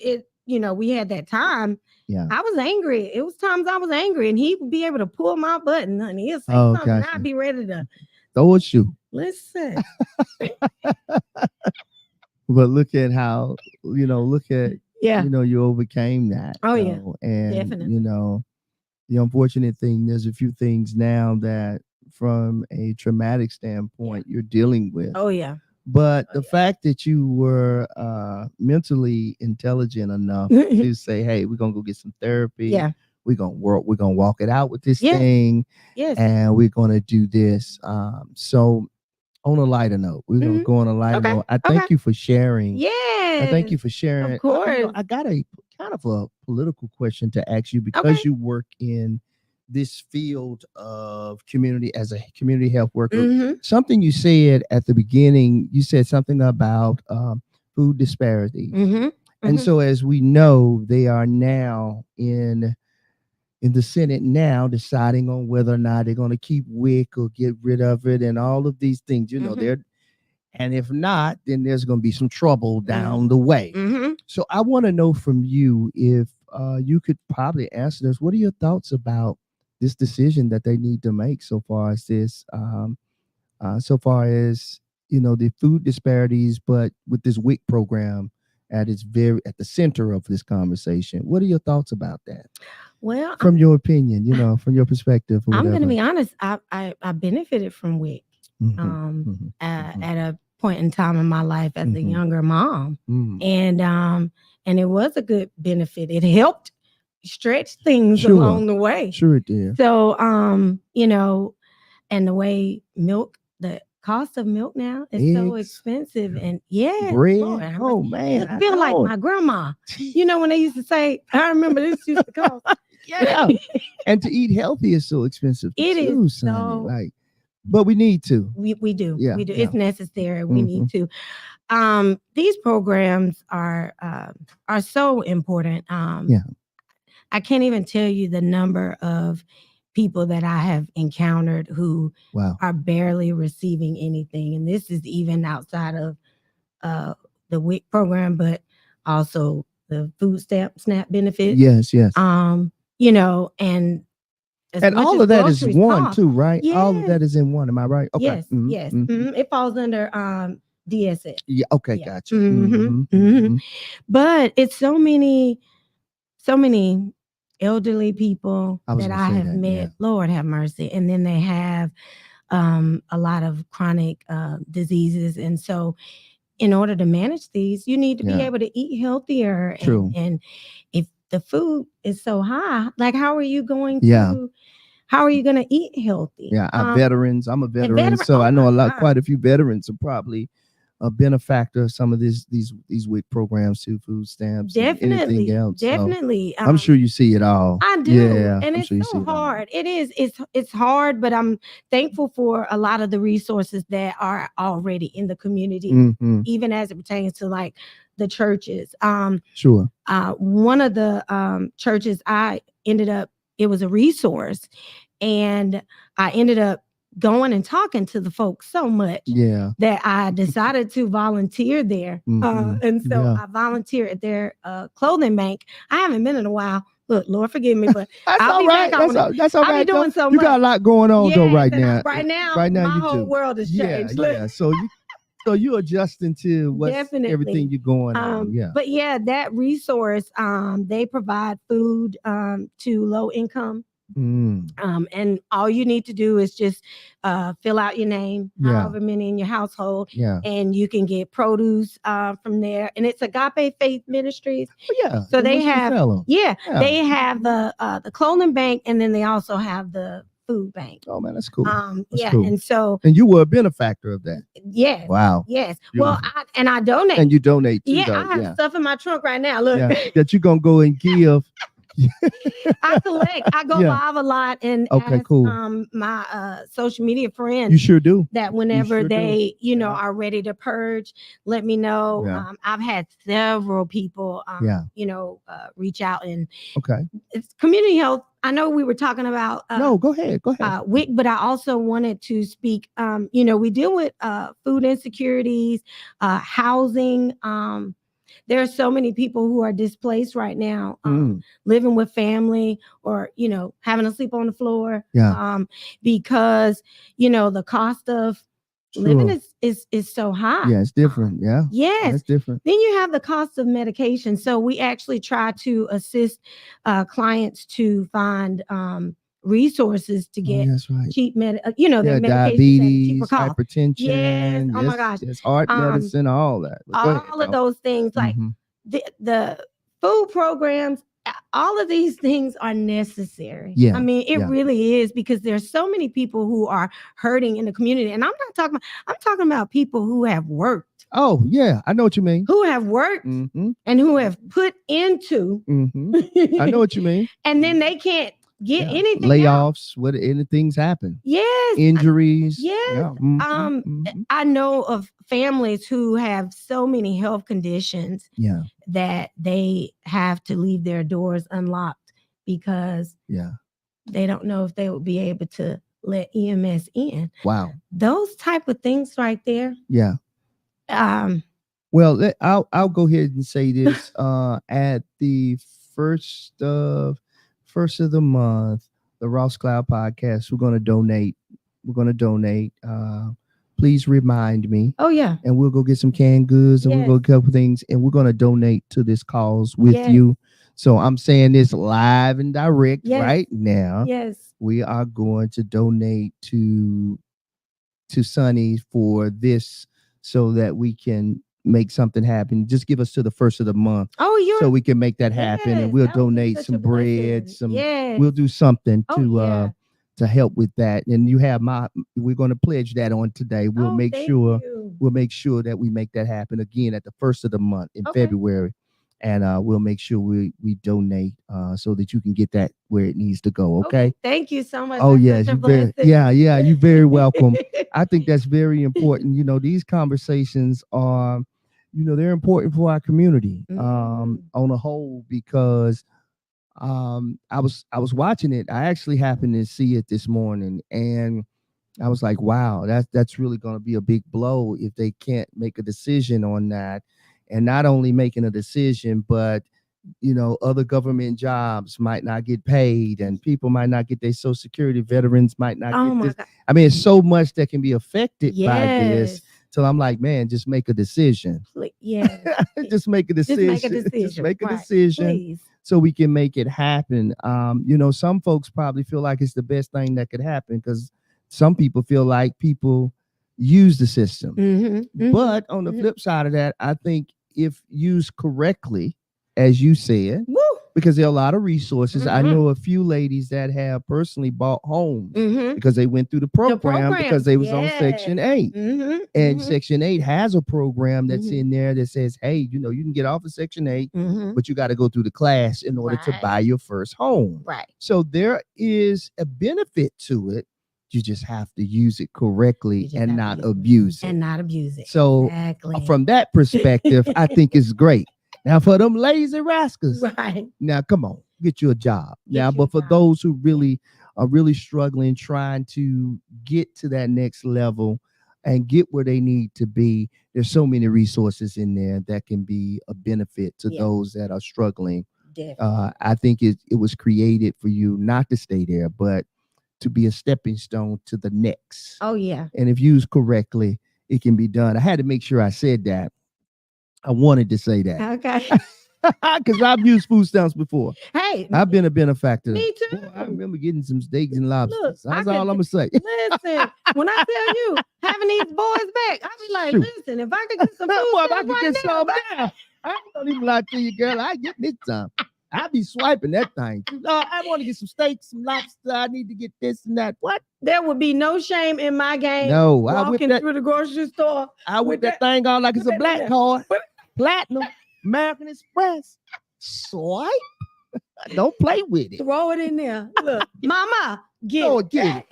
B: we had that time, I was angry. It was times I was angry, and he would be able to pull my button, and he'll say something, and I'd be ready to
A: throw a shoe.
B: Listen.
A: But look at how, you overcame that.
B: Oh, yeah.
A: And,
B: definitely.
A: The unfortunate thing, there's a few things now that from a traumatic standpoint you're dealing with.
B: Oh, yeah.
A: But the fact that you were mentally intelligent enough to say, hey, we're going to go get some therapy.
B: Yeah.
A: We're going to walk it out with this thing.
B: Yes.
A: And we're going to do this. So on a lighter note, we're going to go on a lighter note. I thank you for sharing.
B: Yeah.
A: I thank you for sharing.
B: Of course.
A: I got a kind of a political question to ask you, because you work in this field of community as a community health worker. Something you said at the beginning, you said something about food disparity. And so, as we know, they are now in the Senate now deciding on whether or not they're going to keep WIC or get rid of it, and all of these things. And if not, then there's going to be some trouble down the way.
B: Mm-hmm.
A: So I want to know from you if you could probably answer this. What are your thoughts about this decision that they need to make so far as this, the food disparities, but with this WIC program at the center of this conversation? What are your thoughts about that?
B: Well,
A: from your opinion, from your perspective.
B: I'm going to be honest. I benefited from WIC at a point in time in my life as a younger mom, and it was a good benefit. It helped stretch things along the way.
A: Sure, it did.
B: So, and the way the cost of milk now is so expensive, and
A: bread.
B: Lord,
A: oh man,
B: I feel like my grandma. When they used to say, I remember this used to cost.
A: And to eat healthy is so expensive.
B: It is
A: so but we need to.
B: We do.
A: Yeah,
B: we do. It's necessary. We need to. These programs are so important. I can't even tell you the number of people that I have encountered who are barely receiving anything. And this is even outside of the WIC program, but also the food SNAP benefit.
A: Yes.
B: And
A: all of that is one too, right?
B: Yes.
A: All of that is in one. Am I right? Okay.
B: Yes. Yes. It falls under DSS.
A: Yeah. Okay. Gotcha.
B: But it's so many elderly people that I have met.
A: Yeah.
B: Lord have mercy. And then they have a lot of chronic diseases. And so in order to manage these, you need to be able to eat healthier.
A: True.
B: And if the food is so high, like how are you going to eat healthy?
A: Yeah, our veterans. I'm a veteran, so I know quite a few veterans are probably a benefactor of some of these WIC programs too, food stamps,
B: definitely,
A: and anything else.
B: Definitely.
A: So I'm sure you see it all.
B: I do.
A: Yeah,
B: and it's so hard. It is. It's hard, but I'm thankful for a lot of the resources that are already in the community, even as it pertains to like the churches.
A: Sure.
B: One of the churches it was a resource, and I ended up going and talking to the folks so much that I decided to volunteer there. And so I volunteered at their clothing bank. I haven't been in a while. Look, Lord forgive me, but I'll be back on it.
A: That's all right.
B: I'll be doing so
A: you
B: much.
A: got a lot going on though right now.
B: Right now
A: my
B: you whole world has changed.
A: Yeah. So you're adjusting to everything you're going on.
B: But that resource, they provide food to low income. And all you need to do is just fill out your name, however many in your household, and you can get produce from there. And it's Agape Faith Ministries. So they have they have the clothing bank, and then they also have the food bank.
A: Oh man, that's cool.
B: That's
A: cool.
B: And
A: you were a benefactor of that.
B: Yes.
A: Wow.
B: Yes. Well, I donate.
A: And you donate too.
B: I have stuff in my trunk right now. Look,
A: that you're gonna go and give.
B: I collect. I go live a lot and ask,
A: cool.
B: My social media friends.
A: You sure do.
B: That whenever they, are ready to purge, let me know. I've had several people, reach out and it's community health. I know we were talking about.
A: No, go ahead.
B: WIC, but I also wanted to speak. We deal with food insecurities, housing. There are so many people who are displaced right now, living with family or, having to sleep on the floor because, the cost of living is so high.
A: Yeah, it's different. Yeah.
B: Yes.
A: It's different.
B: Then you have the cost of medication. So we actually try to assist clients to find resources to get cheap their medication
A: diabetes, hypertension.
B: Yes. Oh my gosh.
A: Yes, heart medicine, all that.
B: All of those things, like the food programs, all of these things are necessary.
A: Yeah.
B: I mean, it really is, because there's so many people who are hurting in the community. And I'm talking about people who have worked.
A: Oh, yeah. I know what you mean.
B: Who have worked and who have put into.
A: I know what you mean.
B: And then they can't get anything
A: layoffs, anything's happened.
B: Yes.
A: Injuries.
B: Yes. I know of families who have so many health conditions that they have to leave their doors unlocked because they don't know if they will be able to let EMS in.
A: Wow.
B: Those type of things right there.
A: Yeah. Well, I'll go ahead and say this. At the first of the month, the Ross Cloud Podcast, we're going to donate. Please remind me.
B: Oh yeah.
A: And we'll go get some canned goods, and we'll go get a couple things, and we're going to donate to this cause with you. So I'm saying this live and direct right now.
B: Yes.
A: We are going to donate to Sonny for this, so that we can make something happen. Just give us to the first of the month. So we can make that happen, and we'll donate some bread, we'll do something to help with that. And we're going to pledge that on today. We'll make sure that we make that happen again at the first of the month in February. And we'll make sure we donate so that you can get that where it needs to go. Okay.
B: Thank you so much.
A: Oh yes, you're very welcome. I think that's very important. These conversations are, they're important for our community on a whole, because I was watching it. I actually happened to see it this morning, and I was like, wow, that's really going to be a big blow if they can't make a decision on that. And not only making a decision, but other government jobs might not get paid, and people might not get their Social Security. Veterans might not get this. God. I mean, it's so much that can be affected by this. So I'm like, man, just make a decision.
B: Yeah.
A: Just make a decision. Just make a decision. Please. So we can make it happen. Some folks probably feel like it's the best thing that could happen, because some people feel like people use the system. But on the flip side of that, I think if used correctly, as you said, because there are a lot of resources. I know a few ladies that have personally bought homes because they went through the program because they was on Section 8. And Section 8 has a program that's in there that says, hey, you can get off of Section 8, but you got to go through the class in order to buy your first home. Right. So there is a benefit to it. You just have to use it correctly and not abuse it. So from that perspective, I think it's great. Now for them lazy rascals, now come on, get you a job. But for those who really are really struggling, trying to get to that next level and get where they need to be, there's so many resources in there that can be a benefit to those that are struggling. I think it was created for you not to stay there, but to be a stepping stone to the next.
B: Oh yeah.
A: And if used correctly, it can be done. I had to make sure I said that. I wanted to say that.
B: Okay.
A: Because I've used food stamps before.
B: Hey,
A: I've been a benefactor.
B: Me too.
A: Boy, I remember getting some steaks and lobsters.
B: Look,
A: That's all I'm gonna say.
B: Listen, when I tell you having these boys back, I be like, listen, if I could get some food stamps
A: now, I don't even lie to you, girl. I get this time. I be swiping that thing. I want to get some steaks, some lobster. I need to get this and that. What?
B: There would be no shame in my game.
A: No,
B: walking through the grocery store.
A: I whip that thing on like it's a black card. Platinum, American Express. Swipe. Don't play with it.
B: Throw it in there. Look, mama, get
A: it.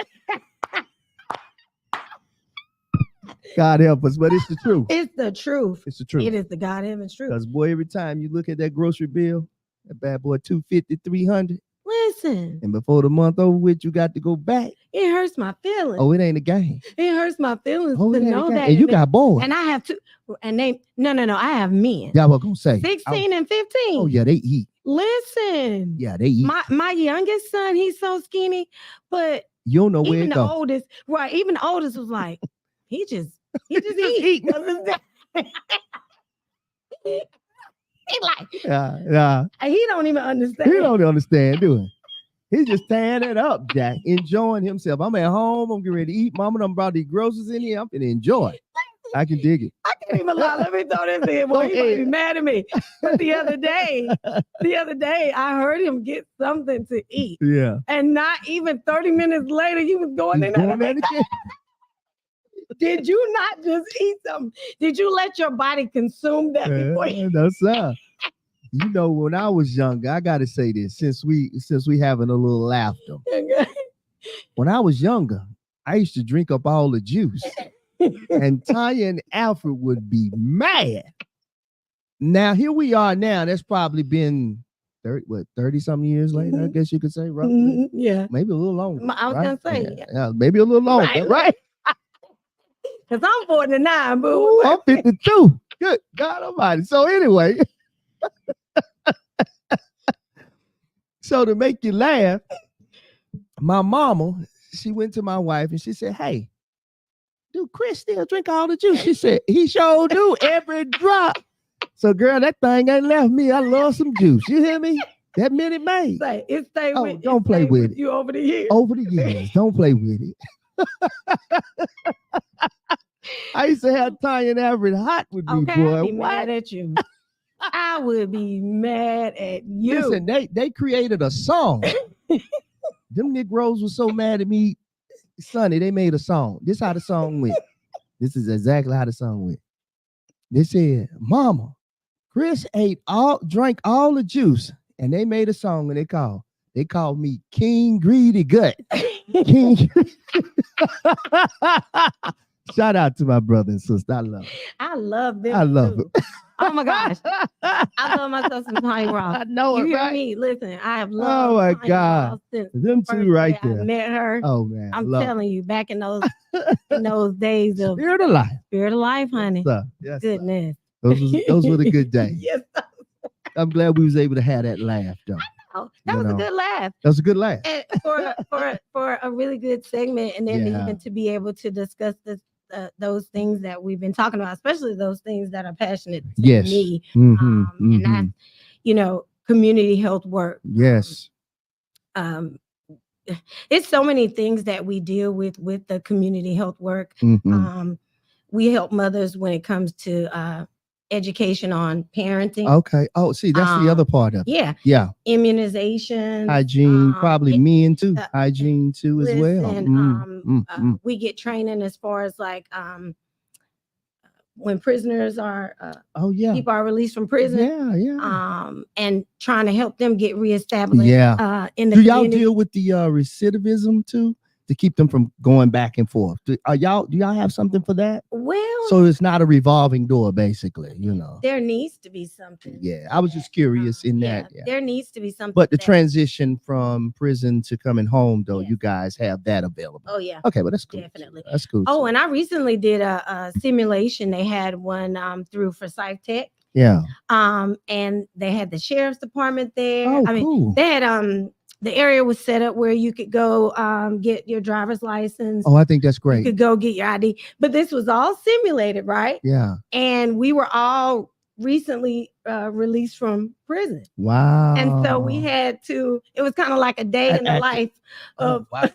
A: God help us, but it's the truth.
B: It's the truth.
A: It's the truth.
B: It is the God heaven's truth.
A: Because boy, every time you look at that grocery bill, that bad boy, $250, $300.
B: Listen.
A: And before the month over with, you got to go back.
B: It hurts my feelings.
A: Oh, it ain't a game.
B: It hurts my feelings to know that.
A: And you got boys.
B: And I have two. And they, no. I have men.
A: Yeah, I was gonna say
B: 16 and 15.
A: Oh yeah, they eat.
B: Listen.
A: Yeah, they eat.
B: My youngest son, he's so skinny, but
A: you don't know where
B: even
A: it
B: the
A: go.
B: oldest, right? Even the oldest was like, he just eat. He like, he don't even understand.
A: He don't understand, do it. He's just tearing it up, Jack, enjoying himself. I'm at home. I'm getting ready to eat. Mama done brought these groceries in here. I'm gonna enjoy it. I can dig it.
B: I can't even lie. Let me throw this in. Boy, he might be mad at me. But the other day, I heard him get something to eat.
A: Yeah.
B: And not even 30 minutes later, he was going in there. Did you not just eat something? Did you let your body consume that before you?
A: No, sir. You know, when I was younger, I gotta say this, since we having a little laughter. When I was younger, I used to drink up all the juice. And Tanya and Alfred would be mad. Now, here we are now. That's probably been 30 something years later, I guess you could say, roughly.
B: Yeah.
A: Maybe a little longer.
B: I was gonna say.
A: Yeah, maybe a little longer, right?
B: Because I'm 49, boo.
A: Ooh, I'm 52. Good God Almighty. So anyway, so to make you laugh, my mama, she went to my wife and she said, "Hey, do Chris still drink all the juice?" She said, "He sure do, every drop." So, girl, that thing ain't left me. I love some juice. You hear me? That Minute Maid.
B: It stay
A: Oh,
B: with,
A: don't play with it.
B: you over the years.
A: Over the years. Don't play with it. I used to have Tanya and Everett hot with me,
B: Okay,
A: boy.
B: I'd be mad at you. I would be mad at you.
A: Listen, they created a song. Them Negroes were so mad at me. Sonny, they made a song. This how the song went. This is exactly how the song went. They said, "Mama, Chris drank all the juice." And they made a song and they called me King Greedy Gut. King. Shout out to my brother and sister. I love it.
B: I love them.
A: I love
B: too.
A: it.
B: Oh my gosh. I love myself some Tanya Ross.
A: I know
B: You
A: it,
B: hear
A: right?
B: me? Listen, I have loved
A: Oh my
B: Tanya
A: God.
B: Ross since
A: Them
B: the
A: two
B: first
A: right
B: day I
A: there.
B: met her.
A: Oh man.
B: I'm
A: love
B: telling you, back in those days of
A: Spirit of life.
B: Spirit of Life, honey.
A: Yes, sir. Yes, sir.
B: Goodness.
A: Those were the good days.
B: Yes.
A: I'm glad we was able to have that laugh though.
B: Oh, that was a good laugh.
A: That was a good laugh.
B: And for a really good segment, and then
A: Yeah.
B: even to be able to discuss those things that we've been talking about, especially those things that are passionate to
A: Yes.
B: me.
A: Mhm,
B: And that's,
A: mhm.
B: community health work.
A: Yes.
B: It's so many things that we deal with the community health work.
A: Mhm.
B: We help mothers when it comes to education on parenting.
A: Okay. Oh, see, that's the other part of it.
B: Yeah.
A: Yeah.
B: Immunization.
A: Hygiene, probably men too. Hygiene too as well.
B: Listen, we get training as far as like when prisoners are
A: Oh yeah.
B: people are released from prison.
A: Yeah.
B: And trying to help them get reestablished in the
A: Do y'all
B: community.
A: deal with the recidivism too to keep them from going back and forth? Do y'all have something for that?
B: Well,
A: So it's not a revolving door, basically,
B: there needs to be something.
A: Yeah, I was just curious in that. Yeah.
B: There needs to be something.
A: But the
B: that-
A: transition from prison to coming home, though,
B: Yes.
A: you guys have that available.
B: Oh yeah.
A: Okay, but that's cool.
B: Definitely.
A: That's cool.
B: Oh, and I recently did a simulation. They had one through Forsyth Tech.
A: yeah.
B: And they had the sheriff's department there.
A: Oh,
B: I mean,
A: cool.
B: they had the area was set up where you could go get your driver's license.
A: Oh, I think that's
B: You
A: great.
B: could go get your ID. But this was all simulated, right?
A: Yeah.
B: And we were all recently released from prison.
A: Wow.
B: And so we had to, it was kind of like a day in the life of,
A: wow.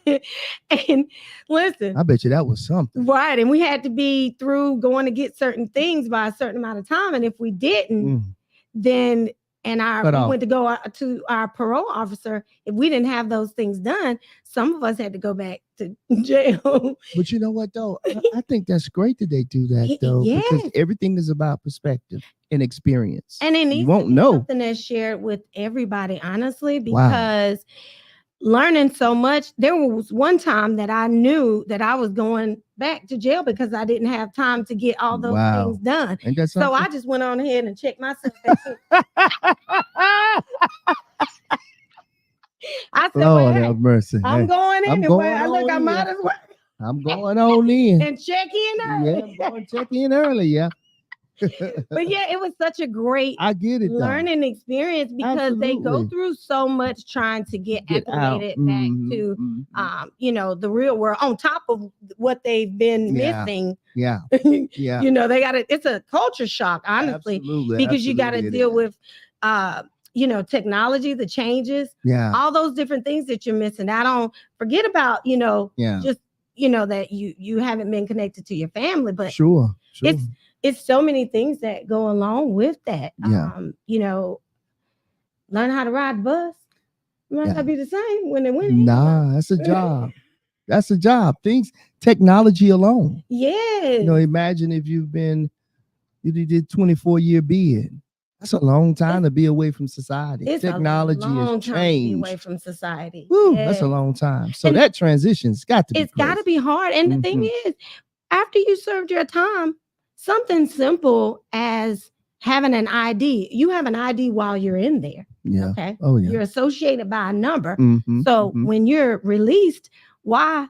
B: and listen,
A: I bet you that was something.
B: right. And we had to be through going to get certain things by a certain amount of time. And if we didn't, then, and we went to go to our parole officer, if we didn't have those things done, some of us had to go back to jail.
A: But you know what, though? I think that's great that they do that, though, because
B: Yes.
A: everything is about perspective and experience.
B: And it needs
A: you won't
B: to be
A: know.
B: something that's shared with everybody, honestly, because learning so much. There was one time that I knew that I was going back to jail because I didn't have time to get all those things done.
A: Ain't that
B: So I
A: something?
B: just went on ahead and checked myself. I said,
A: Lord
B: well, hey,
A: have mercy.
B: I'm
A: Hey,
B: going in.
A: I'm
B: and
A: going
B: I look, I
A: on
B: might
A: in.
B: as well
A: I'm going on in.
B: and check in early.
A: Yeah, I'm going to check in early. Yeah.
B: But yeah, it was such a great
A: I get it. Though.
B: learning experience because they go
A: Absolutely.
B: through so much trying to get
A: Get out.
B: acclimated back to the real world on top of what they've been
A: Yeah.
B: missing.
A: Yeah. Yeah.
B: They it's a culture shock, honestly,
A: Absolutely.
B: because you got to
A: Absolutely it
B: deal
A: is.
B: with technology, the changes,
A: Yeah.
B: all those different things that you're missing. I don't forget about,
A: Yeah.
B: just that you haven't been connected to your family, but
A: Sure.
B: it's so many things that go along with that.
A: Yeah.
B: Learn how to ride the bus. It might
A: Yeah.
B: not be the same when they win.
A: Nah, that's a job. That's a job. Technology alone.
B: Yes.
A: Imagine if you did 24-year bid. That's a long time to be away from society.
B: It's
A: Technology
B: a long
A: has
B: time to be away
A: changed.
B: from society.
A: Woo, that's
B: Yes.
A: a long time. So
B: And
A: that transition's got to be
B: It's got to
A: crazy.
B: be hard. And the thing is, after you served your time, something simple as having an ID, you have an ID while you're in there.
A: Yeah.
B: Okay.
A: Oh yeah.
B: You're associated by a number.
A: Mhm,
B: So
A: mhm.
B: when you're released, why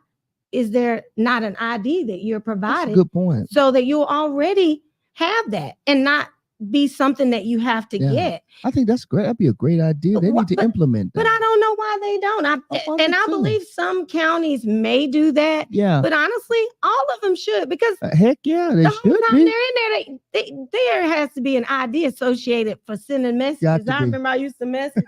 B: is there not an ID that you're
A: That's a
B: providing
A: good point.
B: so that you'll already have that and not be something that you have to get?
A: I think that's great. That'd be a great idea. They need to implement that.
B: But I don't know why they don't. I believe some counties may do that.
A: Yeah.
B: But honestly, all of them should, because
A: heck yeah, they
B: the
A: should
B: whole time
A: be.
B: they're in there, there has to be an ID associated for sending messages. I remember I used to message.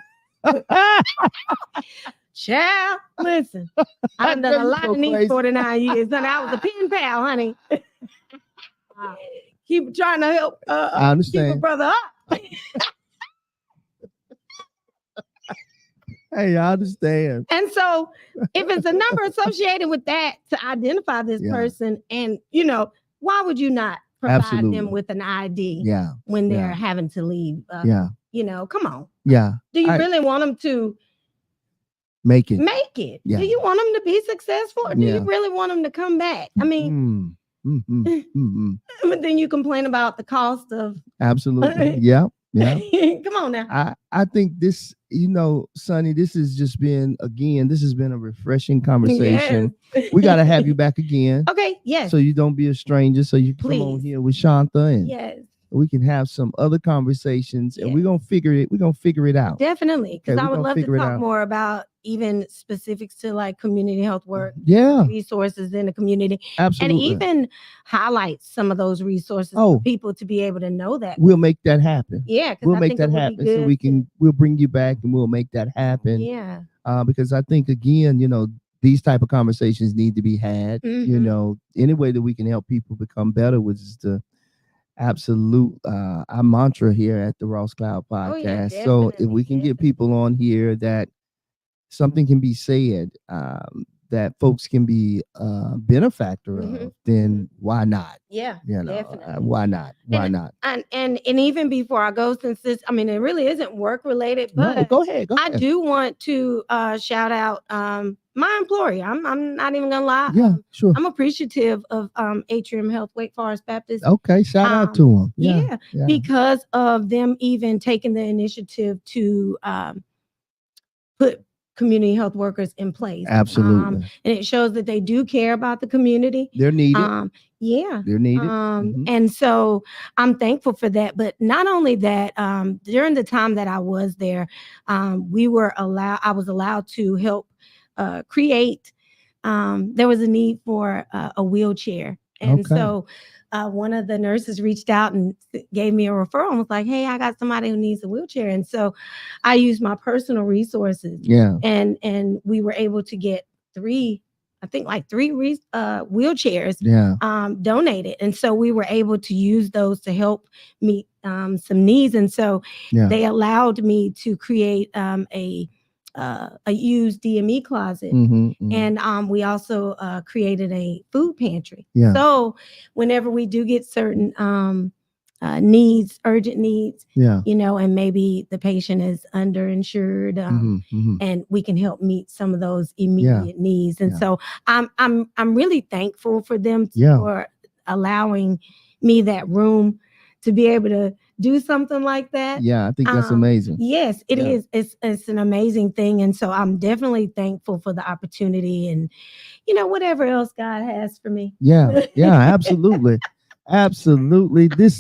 B: Child, listen, I've done a lot in these 49 years, honey. I was a pen pal, honey. Keep trying to help
A: I understand.
B: keep a brother up.
A: Hey, I understand.
B: And so if it's a number associated with that to identify this person, and why would you not provide them with an ID when they're having to leave? Come on.
A: Yeah.
B: Do you really want them to
A: make it?
B: Yeah. Do you want them to be successful, or do you really want them to come back? I mean, but then you complain about the cost of.
A: Absolutely. Yeah.
B: Come on now.
A: I think this, Sonny, this has been a refreshing conversation.
B: Yes.
A: We got to have you back again.
B: Okay. Yes.
A: So you don't be a stranger. So you can come on here with Shanta, and we can have some other conversations, and we're going to figure it out.
B: Definitely. Because I would love to talk more about even specifics to like community health work, resources in the community.
A: Absolutely.
B: And even highlight some of those resources for people to be able to know that.
A: We'll make that happen.
B: Yeah.
A: We'll make that happen. So we'll bring you back and we'll make that happen.
B: Yeah.
A: Because I think, again, these type of conversations need to be had. Any way that we can help people become better, which is the absolute our mantra here at the Ross Cloud Podcast. So if we can get people on here that something can be said that folks can be a benefactor of, then why not?
B: Yeah, definitely.
A: Why not? Why not?
B: And even before I go, since this, I mean, it really isn't work related, but
A: no, go ahead.
B: I do want to shout out my employer. I'm not even gonna lie.
A: Yeah, sure.
B: I'm appreciative of Atrium Health Wake Forest Baptist.
A: Okay, shout out to them.
B: Yeah, because of them even taking the initiative to put community health workers in place.
A: Absolutely.
B: And it shows that they do care about the community.
A: They're needed.
B: They're
A: needed.
B: And so I'm thankful for that. But not only that, during the time that I was there, I was allowed to help create. There was a need for a wheelchair. And so one of the nurses reached out and gave me a referral and was like, hey, I got somebody who needs a wheelchair. And so I used my personal resources.
A: Yeah.
B: And we were able to get three wheelchairs donated. And so we were able to use those to help meet some needs. And so they allowed me to create a used DME closet. And we also created a food pantry. So whenever we do get certain needs, urgent needs, and maybe the patient is underinsured, and we can help meet some of those immediate needs. And so I'm really thankful for them for allowing me that room to be able to do something like that.
A: Yeah, I think that's amazing.
B: Yes, it is. It's an amazing thing. And so I'm definitely thankful for the opportunity and, whatever else God has for me.
A: Yeah, absolutely. Absolutely. This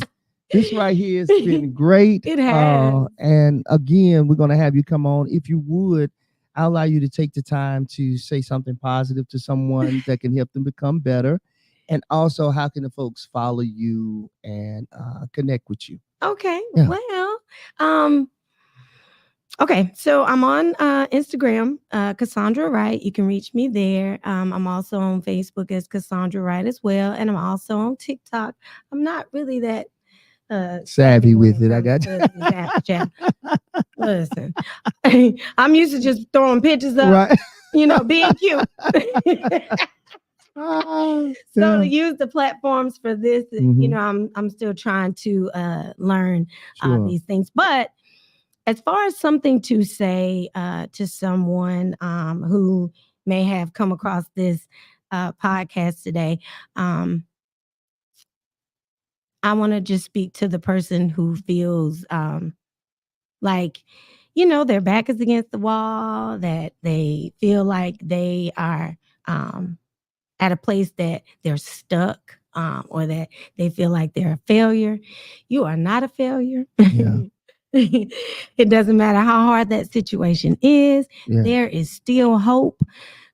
A: right here has been great.
B: It has.
A: And again, we're going to have you come on. If you would, I'll allow you to take the time to say something positive to someone that can help them become better. And also, how can the folks follow you and connect with you?
B: Okay. Yeah. Well, okay. So I'm on Instagram, Cassandra Wright. You can reach me there. I'm also on Facebook as Cassandra Wright as well. And I'm also on TikTok. I'm not really that
A: savvy with it. I got you.
B: Listen, I'm used to just throwing pictures up,
A: right.
B: Being cute. So to use the platforms for this, I'm still trying to learn these things. But as far as something to say to someone who may have come across this podcast today, I want to just speak to the person who feels like, their back is against the wall, that they feel like they are at a place that they're stuck, or that they feel like they're a failure. You are not a failure.
A: Yeah.
B: It doesn't matter how hard that situation is. Yeah. There is still hope.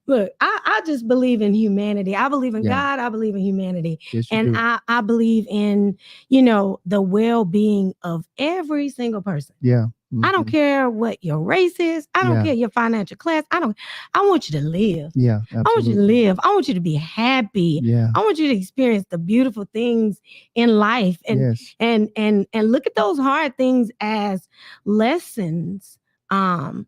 B: Look, I just believe in humanity. I believe in God. I believe in humanity.
A: Yes,
B: and I believe in, you know, the well-being of every single person.
A: Yeah.
B: Mm-hmm. I don't care what your race is. I don't care your financial class. I want you to live.
A: Yeah. Absolutely.
B: I want you to live. I want you to be happy. Yeah. I want you to experience the beautiful things in life. And and look at those hard things as lessons to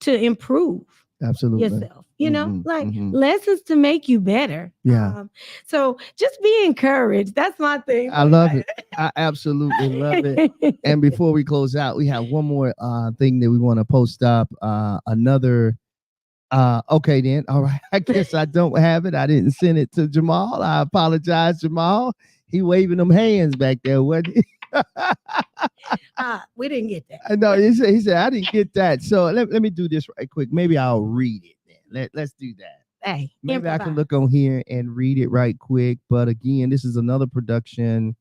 B: improve.
A: Absolutely.
B: Yourself, you know, lessons to make you better.
A: Yeah.
B: So just be encouraged. That's my thing.
A: I love it. I absolutely love it. And before we close out, we have one more thing that we want to post up. Another. Okay, then. All right. I guess I don't have it. I didn't send it to Jamal. I apologize, Jamal. He waving them hands back there, wasn't he?
B: We didn't get that.
A: No, he said I didn't get that. So let me do this right quick. Maybe I'll read it then. Let's do that.
B: Hey,
A: maybe I can look on here and read it right quick. But again, this is another production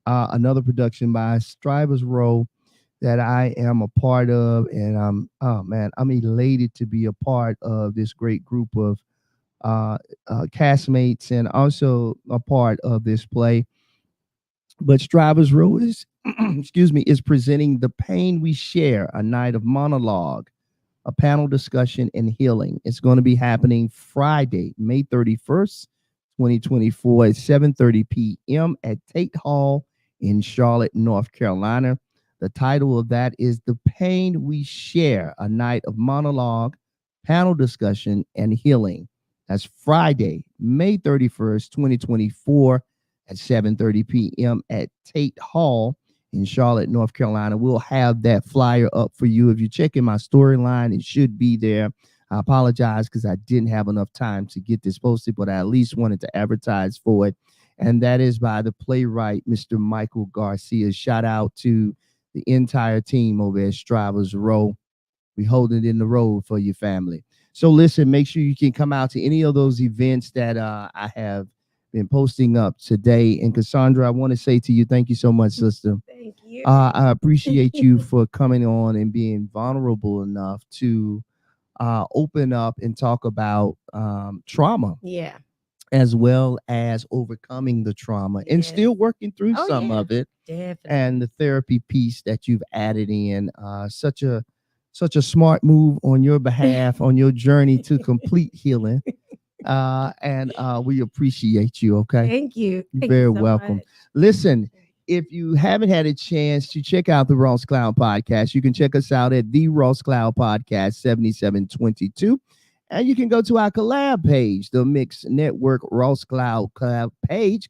A: by Strivers Row that I am a part of, and I'm elated to be a part of this great group of castmates and also a part of this play. But Strivers Row is, is presenting The Pain We Share, a night of monologue, a panel discussion, and healing. It's going to be happening Friday, May 31st, 2024 at 7:30 p.m. at Tate Hall in Charlotte, North Carolina. The title of that is The Pain We Share, a night of monologue, panel discussion, and healing. That's Friday, May 31st, 2024 at 7:30 p.m. at Tate Hall in Charlotte, North Carolina. We'll have that flyer up for you. If you check in my storyline, it should be there. I apologize because I didn't have enough time to get this posted, but I at least wanted to advertise for it. And that is by the playwright, Mr. Michael Garcia. Shout out to the entire team over at Strivers Row. We holding it in the road for your family. So listen, make sure you can come out to any of those events that I have been posting up today. And Cassandra, I want to say to you, thank you so much, sister.
B: Thank you.
A: I appreciate you for coming on and being vulnerable enough to open up and talk about trauma.
B: Yeah.
A: As well as overcoming the trauma and still working through some of it.
B: Definitely.
A: And the therapy piece that you've added in, such a smart move on your behalf on your journey to complete healing. And we appreciate you. Okay.
B: Thank you.
A: You're very welcome. Much. Listen, if you haven't had a chance to check out the Ross Cloud podcast, you can check us out at the Ross Cloud Podcast 7722. And you can go to our collab page, the Mix Network Ross Cloud collab page.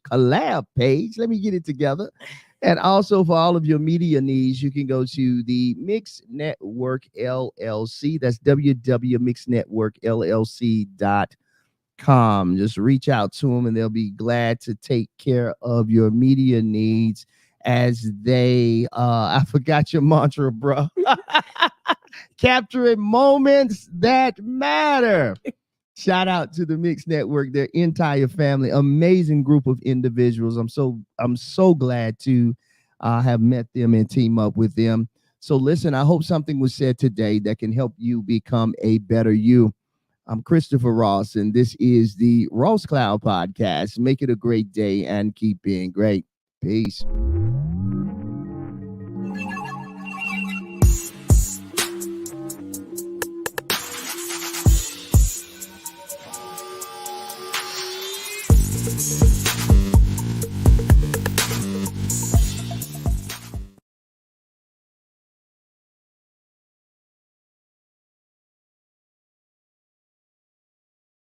A: Let me get it together. And also for all of your media needs, you can go to the Mix Network LLC. That's www.mixnetworkllc.com. Just reach out to them and they'll be glad to take care of your media needs as they, I forgot your mantra, bro. Capturing moments that matter. Shout out to the Mix Network, their entire family, amazing group of individuals. I'm so glad to have met them and team up with them. So listen, I hope something was said today that can help you become a better you. I'm Christopher Ross, and this is the Ross Cloud Podcast. Make it a great day and keep being great. Peace.